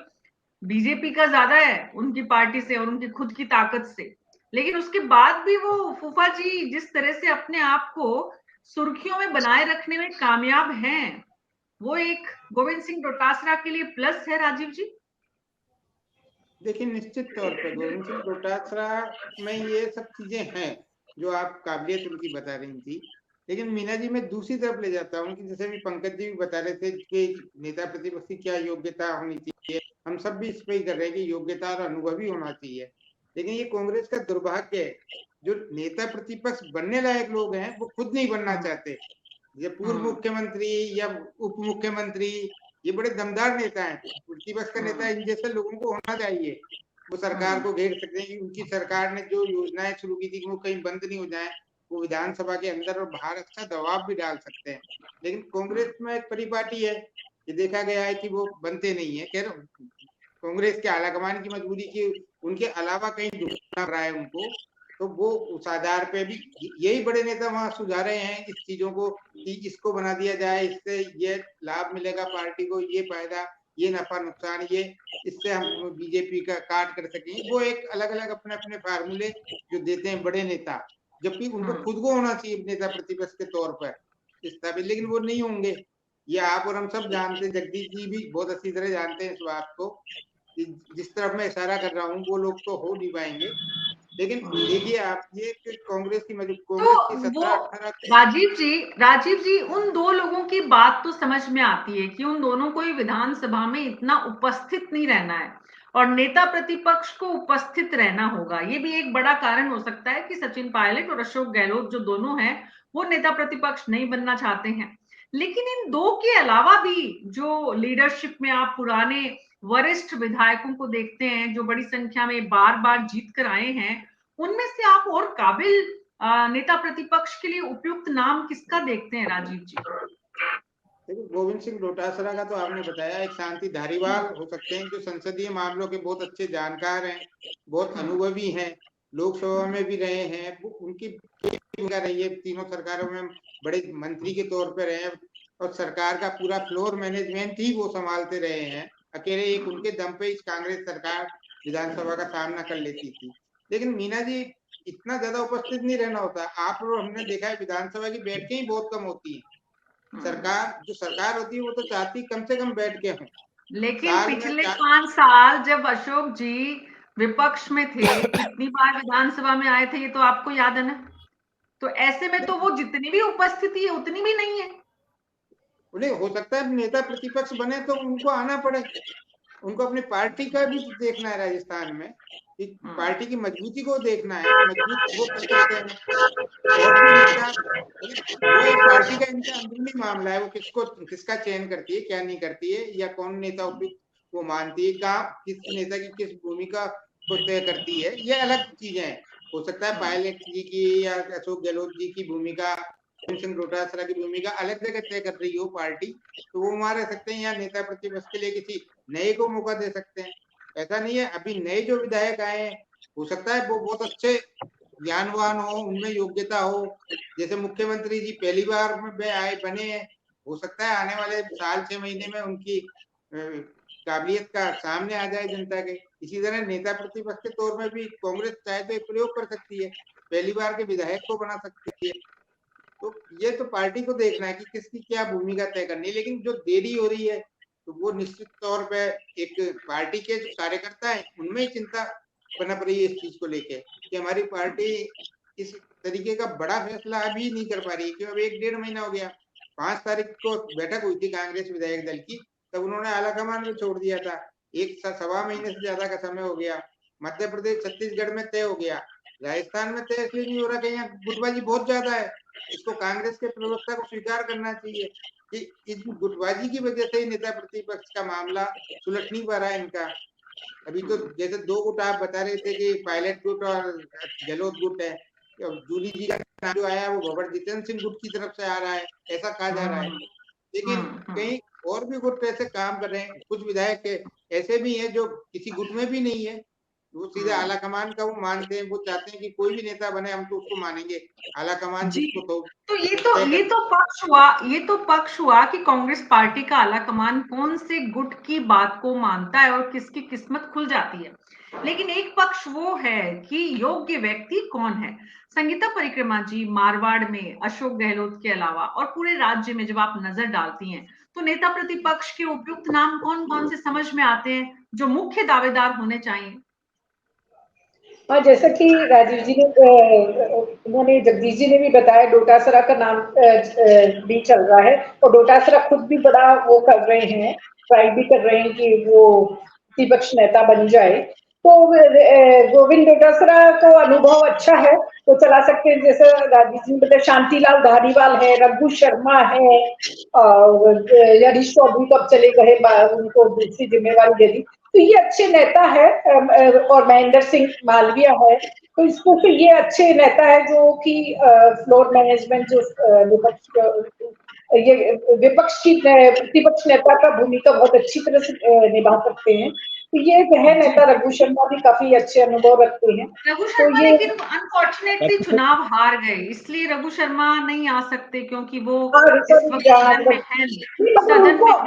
[SPEAKER 1] बीजेपी का ज्यादा है उनकी पार्टी से और उनकी खुद की ताकत से, लेकिन उसके बाद भी वो फूफा जी जिस तरह से अपने आप को सुर्खियों में बनाए रखने में कामयाब हैं, वो एक गोविंद सिंह डोटासरा के लिए प्लस है। राजीव जी,
[SPEAKER 7] देखिए, निश्चित तौर पे गोविंद सिंह डोटासरा में ये सब चीजें हैं जो आप काबिलियत उनकी बता रही थी। लेकिन मीना जी, मैं दूसरी तरफ ले जाता हूँ कि जैसे भी पंकज जी भी बता रहे थे कि नेता प्रतिपक्ष की क्या योग्यता होनी चाहिए, हम सब भी इस पे ही कर रहे हैं कि योग्यता और अनुभवी होना चाहिए। लेकिन ये कांग्रेस का दुर्भाग्य है, जो नेता प्रतिपक्ष बनने लायक लोग हैं वो खुद नहीं बनना चाहते। ये पूर्व मुख्यमंत्री या उप मुख्यमंत्री, ये बड़े दमदार नेता हैं। प्रतिपक्ष का नेता इन जैसे लोगों को होना चाहिए। वो सरकार को घेर सकते हैं कि उनकी सरकार ने जो योजनाएं शुरू की थी वो कहीं बंद नहीं हो जाए। वो विधानसभा के अंदर और बाहर अच्छा दबाव भी डाल सकते हैं। लेकिन कांग्रेस में एक परिपाटी है, ये देखा गया है कि वो बनते नहीं है। कह कांग्रेस के आलाकमान की मजबूरी की उनके अलावा कहीं ढूंढना रहा है उनको, तो वो उस आधार पे भी यही बड़े नेता वहां सुधार रहे हैं इस चीजों को कि इसको बना दिया जाए, इससे ये लाभ मिलेगा पार्टी को, ये फायदा, ये नफा नुकसान, ये इससे हम बीजेपी का काट कर सकें। वो एक अलग अलग अपने अपने फार्मूले जो देते हैं बड़े नेता, जबकि उनको खुद को होना चाहिए नेता प्रतिपक्ष के तौर पर स्थापित, लेकिन वो नहीं होंगे। ये आप और हम सब जानते हैं, जगदीश जी भी बहुत अच्छी तरह जानते हैं इस बात को जिस तरफ मैं इशारा कर रहा हूँ वो लोग तो हो नहीं पाएंगे। लेकिन देखिए आप, ये कांग्रेस की 17-18
[SPEAKER 1] राजीव जी उन दो लोगों की बात तो समझ में आती है कि उन दोनों को ही विधानसभा में इतना उपस्थित नहीं रहना है और नेता प्रतिपक्ष को उपस्थित रहना होगा। ये भी एक बड़ा कारण हो सकता है कि सचिन पायलट और अशोक गहलोत जो दोनों हैं वो नेता प्रतिपक्ष नहीं बनना चाहते हैं। लेकिन इन दो के अलावा भी जो लीडरशिप में आप पुराने वरिष्ठ विधायकों को देखते हैं जो बड़ी संख्या में बार बार जीत कर आए हैं, उनमें से आप और काबिल नेता प्रतिपक्ष के लिए उपयुक्त नाम किसका देखते हैं राजीव जी?
[SPEAKER 7] देखिए, गोविंद सिंह डोटासरा का तो आपने बताया, एक शांति धारीवाल हो सकते हैं जो संसदीय मामलों के बहुत अच्छे जानकार हैं, बहुत अनुभवी हैं, लोकसभा में भी रहे हैं, उनकी भूमिका रही है, तीनों सरकारों में बड़े मंत्री के तौर पर रहे हैं और सरकार का पूरा फ्लोर मैनेजमेंट ही वो संभालते रहे हैं। अकेले एक उनके दम पे इस कांग्रेस सरकार विधानसभा का सामना कर लेती थी। लेकिन मीना जी, इतना ज्यादा उपस्थित नहीं रहना होता। आप लोग, हमने देखा है विधानसभा की बैठकें ही बहुत कम होती है। सरकार होती है वो तो चाहती कम से कम बैठ के हों।
[SPEAKER 1] लेकिन पिछले 5 साल जब अशोक जी विपक्ष में थे, कितनी बार विधानसभा में आए थे ये तो आपको याद है ना? तो ऐसे में तो वो जितनी भी उपस्थिति है उतनी भी नहीं है।
[SPEAKER 7] उन्हें हो सकता है नेता प्रतिपक्ष बने तो उनको आना पड़े, उनको अपनी पार्टी का भी देखना है। राजस्थान में पार्टी की मजबूती को देखना है, मजबूत वो कर सकते हैं। और भी नेता, वो एक पार्टी का इनका अंदरूनी मामला है, वो किसका चयन करती है, क्या नहीं करती है, या कौन नेता वो मानती है, कहाँ किस नेता की किस भूमिका को तय करती है, ये अलग चीजें हैं। हो सकता है पायलट जी की या अशोक गहलोत जी की भूमिका, सिंह डोटासरा की भूमिका अलग जगह तय कर रही हो पार्टी, तो वो वहां रह सकते हैं, या नेता प्रतिपक्ष के लिए किसी नए को मौका दे सकते हैं। ऐसा नहीं है, अभी नए जो विधायक आए हैं हो सकता है वो बहुत अच्छे ज्ञानवान हो, उनमें योग्यता हो, जैसे मुख्यमंत्री जी पहली बार में बने हैं, हो सकता है आने वाले साल 6 महीने में उनकी काबिलियत का सामने आ जाए जनता के। इसी तरह नेता प्रतिपक्ष के तौर में भी कांग्रेस चाहे तो एक प्रयोग कर सकती है, पहली बार के विधायक को बना सकती है। तो ये तो पार्टी को देखना है कि किसकी क्या भूमिका तय करनी है। लेकिन जो देरी हो रही है तो वो निश्चित तौर पे एक पार्टी के जो कार्यकर्ता है उनमें ही चिंता पनप रही है इस चीज को लेके कि हमारी पार्टी इस तरीके का बड़ा फैसला अभी नहीं कर पा रही है। क्यों, अब 1-1.5 महीना हो गया। 5 तारीख को बैठक हुई थी कांग्रेस विधायक दल की, तब उन्होंने आलाकमान में छोड़ दिया था। 1-1.25 महीने से ज्यादा का समय हो गया। मध्य प्रदेश, छत्तीसगढ़ में तय हो गया, राजस्थान में तय इसलिए नहीं हो रहा कि यहाँ गुटबाजी बहुत ज्यादा है। इसको कांग्रेस के प्रवक्ता को स्वीकार करना चाहिए कि इस गुटबाजी की वजह से नेता प्रतिपक्ष का मामला सुलझ नहीं पा रहा है इनका। अभी तो जैसे 2 गुट आप बता रहे थे कि पायलट गुट और गहलोत गुट है, जूली जी का नाम जो आया वो भवर जितेंद्र सिंह गुट की तरफ से आ रहा है, ऐसा कहा जा रहा है। लेकिन कहीं और भी गुट ऐसे काम कर रहे हैं। कुछ विधायक ऐसे भी हैं जो किसी गुट में भी नहीं है, वो सीधे आला कमान का वो मानते हैं, वो चाहते हैं कि कोई भी नेता बने हम तो उसको मानेंगे, आला कमान जिसको
[SPEAKER 1] तो ये तो पक्ष हुआ कि कांग्रेस पार्टी का आला कमान कौन से गुट की बात को मानता है और किसकी किस्मत खुल जाती है। लेकिन एक पक्ष वो है कि योग्य व्यक्ति कौन है। संगीता परिक्रमा जी, मारवाड़ में अशोक गहलोत के अलावा और पूरे राज्य में जब आप नजर डालती हैं तो नेता प्रतिपक्ष के उपयुक्त नाम कौन कौन से समझ में आते हैं जो मुख्य दावेदार होने चाहिए?
[SPEAKER 5] हाँ, जैसा कि राजीव जी ने, उन्होंने, जगदीश जी ने भी बताया, डोटासरा का नाम भी चल रहा है और डोटासरा खुद भी बड़ा वो कर रहे हैं, ट्राई भी कर रहे हैं कि वो विपक्ष नेता बन जाए। तो गोविंद डोटासरा को अनुभव अच्छा है, तो चला सकते हैं। जैसे राजीव जी ने बताया, शांतिलाल धारीवाल है, रघु शर्मा है, हरीश चौधरी तो अब चले गए, उनको दूसरी जिम्मेवारी दे दी। तो ये अच्छे नेता है, और महेंद्र सिंह मालविया है, तो इसको से ये अच्छे नेता है जो कि फ्लोर मैनेजमेंट, जो ये विपक्ष की प्रतिपक्ष नेता का भूमिका बहुत अच्छी तरह से निभा सकते हैं। तो ये है नेता। रघु शर्मा भी काफी अच्छे अनुभव रखते हैं।
[SPEAKER 1] रघु शर्मा तो लेकिन अनफॉर्चुनेटली चुनाव हार गए, इसलिए रघु शर्मा नहीं आ सकते क्योंकि वो इस वक्त सदन में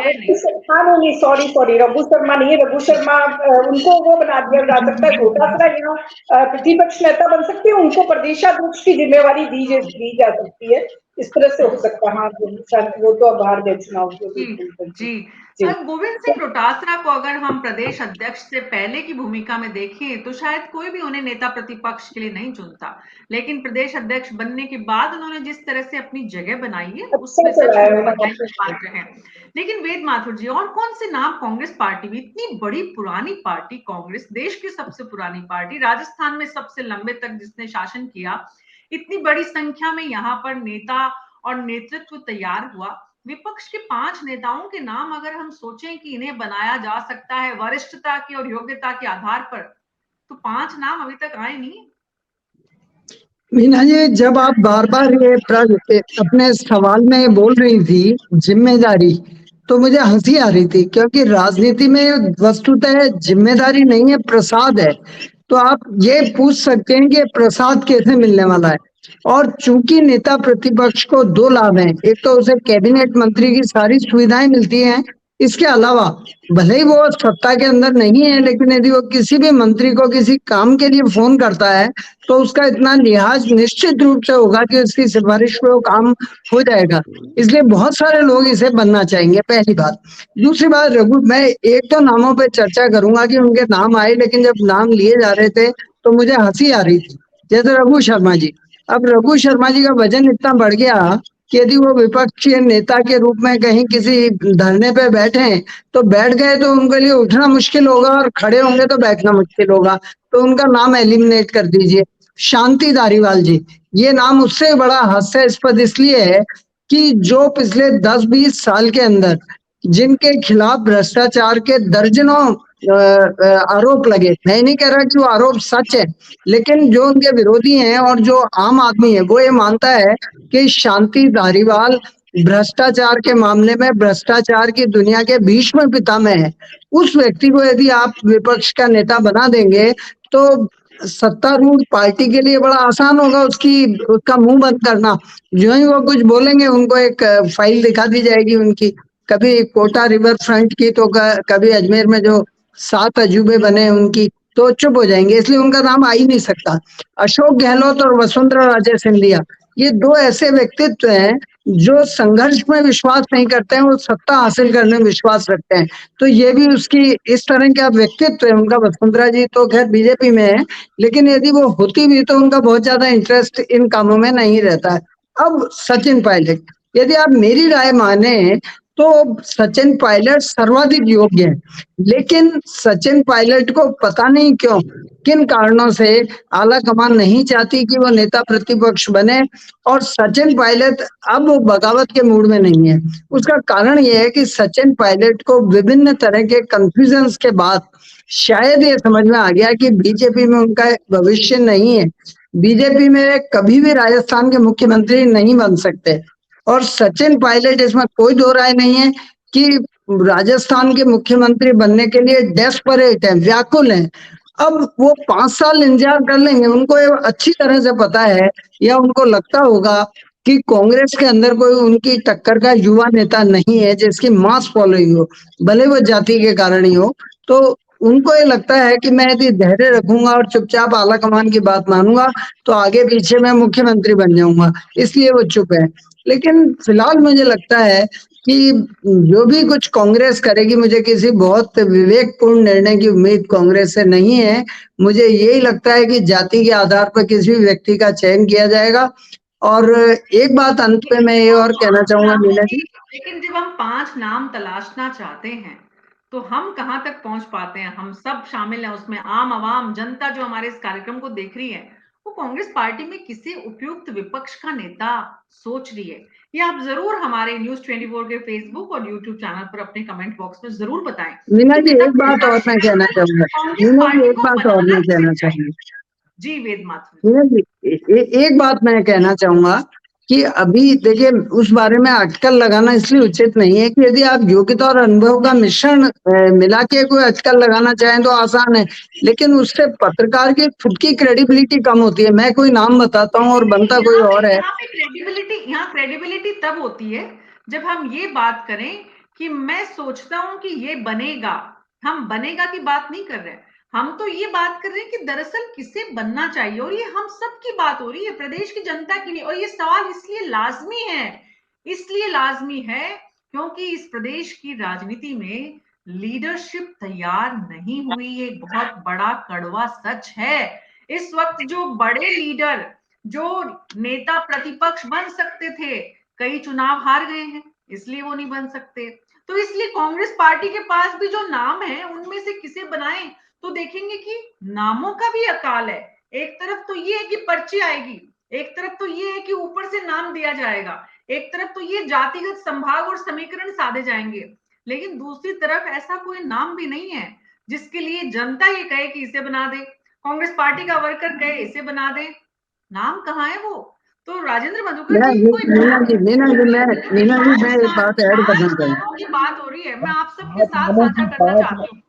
[SPEAKER 1] है नहीं।
[SPEAKER 5] सॉरी, रघु शर्मा नहीं, रघु शर्मा उनको वो बना दिया जा सकता है, डोटासरा यहाँ प्रतिपक्ष नेता बन सकते हैं, उनको प्रदेशाध्यक्ष की जिम्मेवारी दी जा सकती है। इस तरह से हो सकता है। हाँ वो तो अब बाहर गए चुनाव जो
[SPEAKER 1] जी
[SPEAKER 5] बिल्कुल
[SPEAKER 1] जी। गोविंद सिंह डोटासरा को अगर हम प्रदेश अध्यक्ष से पहले की भूमिका में देखें तो शायद कोई भी उन्हें नेता प्रतिपक्ष के लिए नहीं चुनता, लेकिन प्रदेश अध्यक्ष बनने के बाद उन्होंने जिस तरह से अपनी जगह बनाई है उसमें सच में बधाई की पात्र हैं। लेकिन वेद माथुर जी, और कौन से नाम कांग्रेस पार्टी भी, इतनी बड़ी पुरानी पार्टी कांग्रेस, देश की सबसे पुरानी पार्टी, राजस्थान में सबसे लंबे तक जिसने शासन किया, इतनी बड़ी संख्या में यहाँ पर नेता और नेतृत्व तैयार हुआ, विपक्ष के 5 नेताओं के नाम अगर हम सोचें कि इन्हें बनाया जा सकता है वरिष्ठता की और योग्यता के आधार पर, तो 5 नाम अभी तक आए नहीं।
[SPEAKER 4] मीना जी, जब आप बार बार ये अपने सवाल में बोल रही थी जिम्मेदारी, तो मुझे हंसी आ रही थी, क्योंकि राजनीति में वस्तुतः जिम्मेदारी नहीं है, प्रसाद है। तो आप ये पूछ सकते हैं कि प्रसाद कैसे मिलने वाला है। और चूंकि नेता प्रतिपक्ष को 2 लाभ हैं, एक तो उसे कैबिनेट मंत्री की सारी सुविधाएं मिलती हैं, इसके अलावा भले ही वो सत्ता के अंदर नहीं है, लेकिन यदि वो किसी भी मंत्री को किसी काम के लिए फोन करता है तो उसका इतना लिहाज निश्चित रूप से होगा कि उसकी सिफारिश पे वो काम हो जाएगा। इसलिए बहुत सारे लोग इसे बनना चाहेंगे, पहली बात। दूसरी बात, रघु, मैं 1-2 नामों पे चर्चा करूंगा कि उनके नाम आए, लेकिन जब नाम लिए जा रहे थे तो मुझे हंसी आ रही थी। जैसे रघु शर्मा जी, अब रघु शर्मा जी का वजन इतना बढ़ गया कि यदि वो विपक्षी नेता के रूप में कहीं किसी धरने पे बैठे तो बैठ गए तो उनके लिए उठना मुश्किल होगा, और खड़े होंगे तो बैठना मुश्किल होगा, तो उनका नाम एलिमिनेट कर दीजिए। शांति धारीवाल जी, ये नाम उससे बड़ा हास्यास्पद इसलिए है कि जो पिछले 10-20 साल के अंदर जिनके खिलाफ भ्रष्टाचार के दर्जनों आरोप लगे, मैं नहीं कह रहा कि वो आरोप सच है, लेकिन जो उनके विरोधी हैं और जो आम आदमी है वो ये मानता है कि शांति धारीवाल भ्रष्टाचार के मामले में भ्रष्टाचार की दुनिया के भीष्म पितामह है। उस व्यक्ति को यदि आप विपक्ष का नेता बना देंगे तो सत्तारूढ़ पार्टी के लिए बड़ा आसान होगा उसका मुंह बंद करना। जो ही वो कुछ बोलेंगे उनको एक फाइल दिखा दी जाएगी उनकी, कभी कोटा रिवर फ्रंट की तो कभी अजमेर में जो 7 अजूबे बने उनकी, तो चुप हो जाएंगे, इसलिए उनका नाम आ ही नहीं सकता। अशोक गहलोत और वसुंधरा राजे सिंधिया, ये 2 ऐसे व्यक्तित्व हैं जो संघर्ष में विश्वास नहीं करते हैं, वो सत्ता हासिल करने में विश्वास रखते हैं। तो ये भी उसकी इस तरह का व्यक्तित्व है उनका। वसुंधरा जी तो खैर बीजेपी में है, लेकिन यदि वो होती भी तो उनका बहुत ज्यादा इंटरेस्ट इन कामों में नहीं रहता है। अब सचिन पायलट, यदि आप मेरी राय माने तो सचिन पायलट सर्वाधिक योग्य है, लेकिन सचिन पायलट को पता नहीं क्यों, किन कारणों से आला कमान नहीं चाहती कि वो नेता प्रतिपक्ष बने, और सचिन पायलट अब वो बगावत के मूड में नहीं है। उसका कारण ये है कि सचिन पायलट को विभिन्न तरह के कंफ्यूजन्स के बाद शायद ये समझ में आ गया कि बीजेपी में उनका भविष्य नहीं है, बीजेपी में कभी भी राजस्थान के मुख्यमंत्री नहीं बन सकते। और सचिन पायलट, इसमें कोई 2 राय नहीं है कि राजस्थान के मुख्यमंत्री बनने के लिए डेस्परेट है, व्याकुल है। अब वो 5 साल इंतजार कर लेंगे, उनको ये अच्छी तरह से पता है, या उनको लगता होगा कि कांग्रेस के अंदर कोई उनकी टक्कर का युवा नेता नहीं है जिसकी मास फॉलोइंग हो, भले वो जाति के कारण ही हो। तो उनको ये लगता है कि मैं यदि धैर्य रखूंगा और चुपचाप आला कमान की बात मानूंगा तो आगे पीछे मैं मुख्यमंत्री बन जाऊंगा, इसलिए वो चुप है। लेकिन फिलहाल मुझे लगता है कि जो भी कुछ कांग्रेस करेगी, मुझे किसी बहुत विवेकपूर्ण निर्णय की उम्मीद कांग्रेस से नहीं है। मुझे यही लगता है कि जाति के आधार पर किसी भी व्यक्ति का चयन किया जाएगा। और एक बात अंत में मैं ये और कहना चाहूंगा मीना जी,
[SPEAKER 1] लेकिन जब हम 5 नाम तलाशना चाहते हैं तो हम कहां तक पहुंच पाते हैं? हम सब शामिल हैं उसमें, आम आवाम जनता जो हमारे इस कार्यक्रम को देख रही है, वो कांग्रेस पार्टी में किसी उपयुक्त विपक्ष का नेता सोच रही है। ये आप जरूर हमारे न्यूज 24 के फेसबुक और यूट्यूब चैनल पर अपने कमेंट बॉक्स में जरूर बताएं।
[SPEAKER 4] मीना जी एक बात और मैं कहना चाहूंगा, मीना जी एक बात और मैं कहना चाहूंगा
[SPEAKER 1] जी वेद माथुर
[SPEAKER 4] मीना जी, एक बात मैं कहना चाहूंगा कि अभी देखिए, उस बारे में अटकल लगाना इसलिए उचित नहीं है कि यदि आप योग्यता और अनुभव का मिश्रण मिला के कोई अटकल लगाना चाहें तो आसान है, लेकिन उससे पत्रकार की खुद की क्रेडिबिलिटी कम होती है। मैं कोई नाम बताता हूँ और बनता कोई और है।
[SPEAKER 1] यहाँ क्रेडिबिलिटी तब होती है जब हम ये बात करें कि मैं सोचता हूं कि ये बनेगा। हम बनेगा की बात नहीं कर रहे हैं, हम तो ये बात कर रहे हैं कि दरअसल किसे बनना चाहिए, और ये हम सब की बात हो रही है, प्रदेश की जनता के लिए। और ये सवाल इसलिए लाजमी है क्योंकि इस प्रदेश की राजनीति में लीडरशिप तैयार नहीं हुई। ये बहुत बड़ा कड़वा सच है। इस वक्त जो बड़े लीडर, जो नेता प्रतिपक्ष बन सकते थे, कई चुनाव हार गए हैं, इसलिए वो नहीं बन सकते। तो इसलिए कांग्रेस पार्टी के पास भी जो नाम है उनमें से किसे बनाएं, तो देखेंगे कि नामों का भी अकाल है। एक तरफ तो ये है कि पर्ची आएगी, एक तरफ तो ये है कि ऊपर से नाम दिया जाएगा, एक तरफ तो ये जातिगत संभाग और समीकरण साधे जाएंगे, लेकिन दूसरी तरफ ऐसा कोई नाम भी नहीं है जिसके लिए जनता ये कहे कि इसे बना दे, कांग्रेस पार्टी का वर्कर कहे इसे बना दे। नाम कहाँ है वो? तो राजेंद्र मधुकर जी, कोई
[SPEAKER 4] मीना जी मैं एक बात ऐड करना चाहूँ।
[SPEAKER 1] नामों की बात हो रही है, मैं आप सबके साथ साझा करना चाहती हूँ।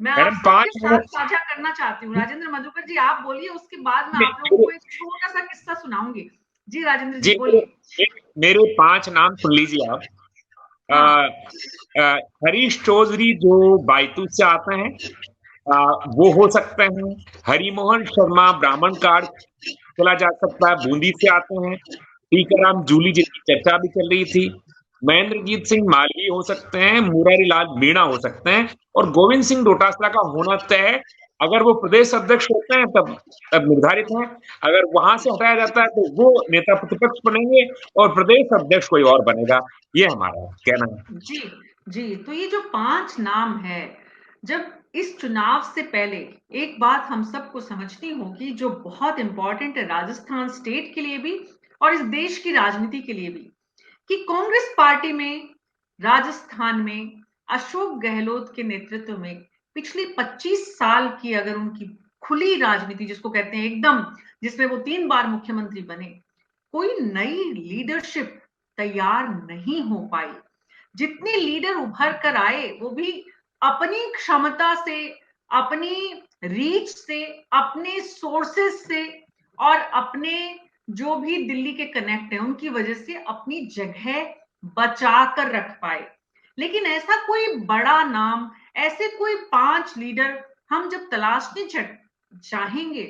[SPEAKER 1] मैं आप सबके साथ साझा करना चाहती हूँ। राजेंद्र मधुकर जी आप बोलिए, उसके बाद मैं आप लोगों को एक छोटा सा किस्सा सुनाऊंगी। जी राजेंद्र जी बोलिए।
[SPEAKER 8] मेरे 5 नाम सुन लीजिए आप। हरीश चौधरी जो बायतू से आते हैं, वो हो सकते हैं। हरिमोहन शर्मा ब्राह्मण कार्ड चला जा सकता है, बूंदी से आते हैं। टीकाराम जूली जिनकी चर्चा भी चल रही थी। महेंद्रजीत सिंह मालवीय हो सकते हैं, मुरारी लाल मीणा हो सकते हैं, और गोविंद सिंह डोटासरा का होना तय है। अगर वो प्रदेश अध्यक्ष होते हैं तब निर्धारित है, अगर वहां से हटाया जाता है तो वो नेता प्रतिपक्ष बनेंगे और प्रदेश अध्यक्ष कोई और बनेगा। ये हमारा कहना है।
[SPEAKER 1] जी जी, तो ये जो 5 नाम है, जब इस चुनाव से पहले एक बात हम सबको समझनी होगी जो बहुत इंपॉर्टेंट है राजस्थान स्टेट के लिए भी और इस देश की राजनीति के लिए भी, कि कांग्रेस पार्टी में राजस्थान में अशोक गहलोत के नेतृत्व में पिछले 25 साल की अगर उनकी खुली राजनीति जिसको कहते हैं एकदम, जिसमें वो 3 बार मुख्यमंत्री बने, कोई नई लीडरशिप तैयार नहीं हो पाई। जितने लीडर उभर कर आए वो भी अपनी क्षमता से, अपनी रीच से, अपने सोर्सेस से और अपने जो भी दिल्ली के कनेक्ट है उनकी वजह से अपनी जगह बचा कर रख पाए। लेकिन ऐसा कोई बड़ा नाम, ऐसे कोई 5 लीडर हम जब तलाशने चाहेंगे,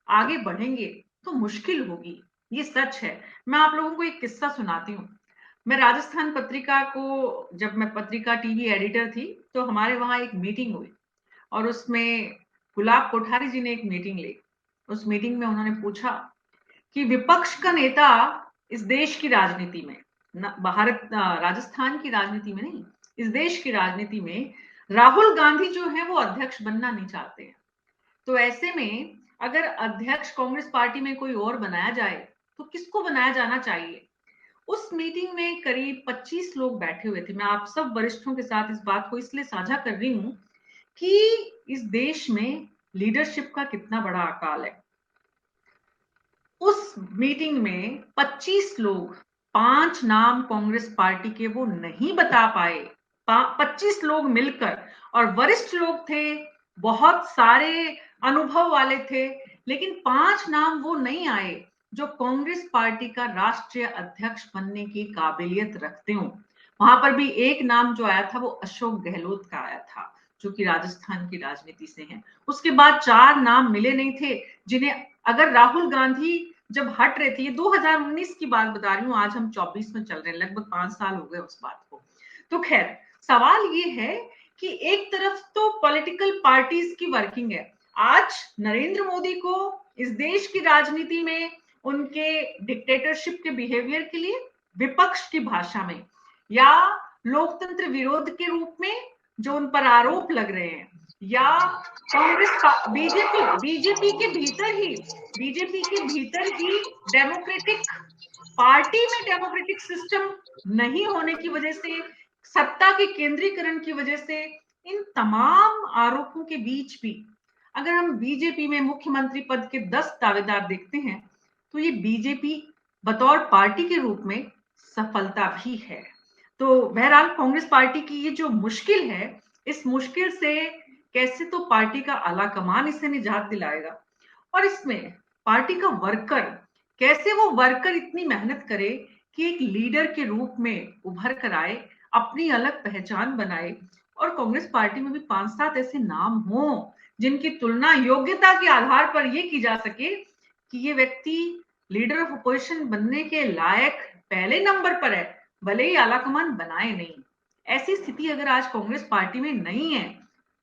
[SPEAKER 1] आगे बढ़ेंगे तो मुश्किल होगी, ये सच है। मैं आप लोगों को एक किस्सा सुनाती हूँ। मैं राजस्थान पत्रिका को, जब मैं पत्रिका टीवी एडिटर थी, तो हमारे वहां एक मीटिंग हुई और उसमें गुलाब कोठारी जी ने एक मीटिंग ली। उस मीटिंग में उन्होंने पूछा कि विपक्ष का नेता इस देश की राजनीति में, भारत राजस्थान की राजनीति में नहीं, इस देश की राजनीति में राहुल गांधी जो है वो अध्यक्ष बनना नहीं चाहते हैं। तो ऐसे में अगर अध्यक्ष कांग्रेस पार्टी में कोई और बनाया जाए तो किसको बनाया जाना चाहिए? उस मीटिंग में करीब 25 लोग बैठे हुए थे। मैं आप सब वरिष्ठों के साथ इस बात को इसलिए साझा कर रही हूं कि इस देश में लीडरशिप का कितना बड़ा अकाल है। उस मीटिंग में 25 लोग, 5 नाम कांग्रेस पार्टी के वो नहीं बता पाए। 25 लोग मिलकर, और वरिष्ठ लोग थे, बहुत सारे अनुभव वाले थे, लेकिन 5 नाम वो नहीं आए जो कांग्रेस पार्टी का राष्ट्रीय अध्यक्ष बनने की काबिलियत रखते हो। वहां पर भी एक नाम जो आया था वो अशोक गहलोत का आया था, जो कि राजस्थान की राजनीति से हैं। उसके बाद 4 नाम मिले नहीं थे जिन्हें, अगर राहुल गांधी जब हट रहे थे, ये 2019 की बात बता रही हूँ, आज हम 24 में चल रहे हैं, लगभग 5 साल हो गए उस बात को। तो खैर सवाल ये है कि एक तरफ तो पॉलिटिकल पार्टीज की वर्किंग है। आज नरेंद्र मोदी को इस देश की राजनीति में उनके डिक्टेटरशिप के बिहेवियर के लिए विपक्ष की भाषा में या लोकतंत्र विरोध के रूप में जो उन पर आरोप लग रहे हैं, या कांग्रेस बीजेपी के भीतर ही डेमोक्रेटिक पार्टी में डेमोक्रेटिक सिस्टम नहीं होने की वजह से, सत्ता के केंद्रीकरण की वजह से, इन तमाम आरोपों के बीच भी अगर हम बीजेपी में मुख्यमंत्री पद के 10 दावेदार देखते हैं तो ये बीजेपी बतौर पार्टी के रूप में सफलता भी है। तो बहरहाल कांग्रेस पार्टी की ये जो मुश्किल है, इस मुश्किल से कैसे तो पार्टी का आला कमान इसे निजात दिलाएगा, और इसमें पार्टी का वर्कर, कैसे वो वर्कर इतनी मेहनत करे कि एक लीडर के रूप में उभर कर आए, अपनी अलग पहचान बनाए, और कांग्रेस पार्टी में भी 5-7 ऐसे नाम हो जिनकी तुलना योग्यता के आधार पर यह की जा सके कि ये व्यक्ति लीडर ऑफ अपोजिशन बनने के लायक पहले नंबर पर है, भले ही आलाकमान बनाए नहीं। ऐसी स्थिति अगर आज कांग्रेस पार्टी में नहीं है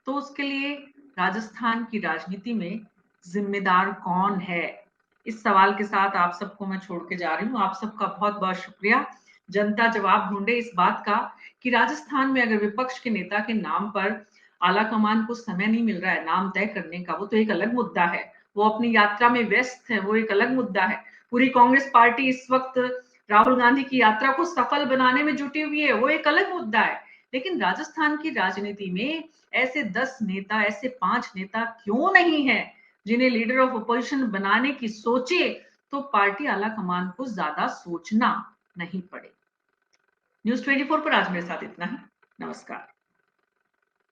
[SPEAKER 1] तो उसके लिए राजस्थान की राजनीति में जिम्मेदार कौन है? इस सवाल के साथ आप सबको मैं छोड़ के जा रही हूँ। आप सबका बहुत बहुत शुक्रिया। जनता जवाब ढूंढे इस बात का कि राजस्थान में अगर विपक्ष के नेता के नाम पर आलाकमान को समय नहीं मिल रहा है नाम तय करने का, वो तो एक अलग मुद्दा है। वो अपनी यात्रा में व्यस्त है, वो एक अलग मुद्दा है। पूरी कांग्रेस पार्टी इस वक्त राहुल गांधी की यात्रा को सफल बनाने में जुटी हुई है, वो एक अलग मुद्दा है। लेकिन राजस्थान की राजनीति में ऐसे 10 नेता, ऐसे 5 नेता क्यों नहीं है जिन्हें लीडर ऑफ अपोजिशन बनाने की सोचे तो पार्टी आलाकमान को ज्यादा सोचना नहीं पड़े। न्यूज़ 24 पर आज मेरे साथ इतना ही। नमस्कार।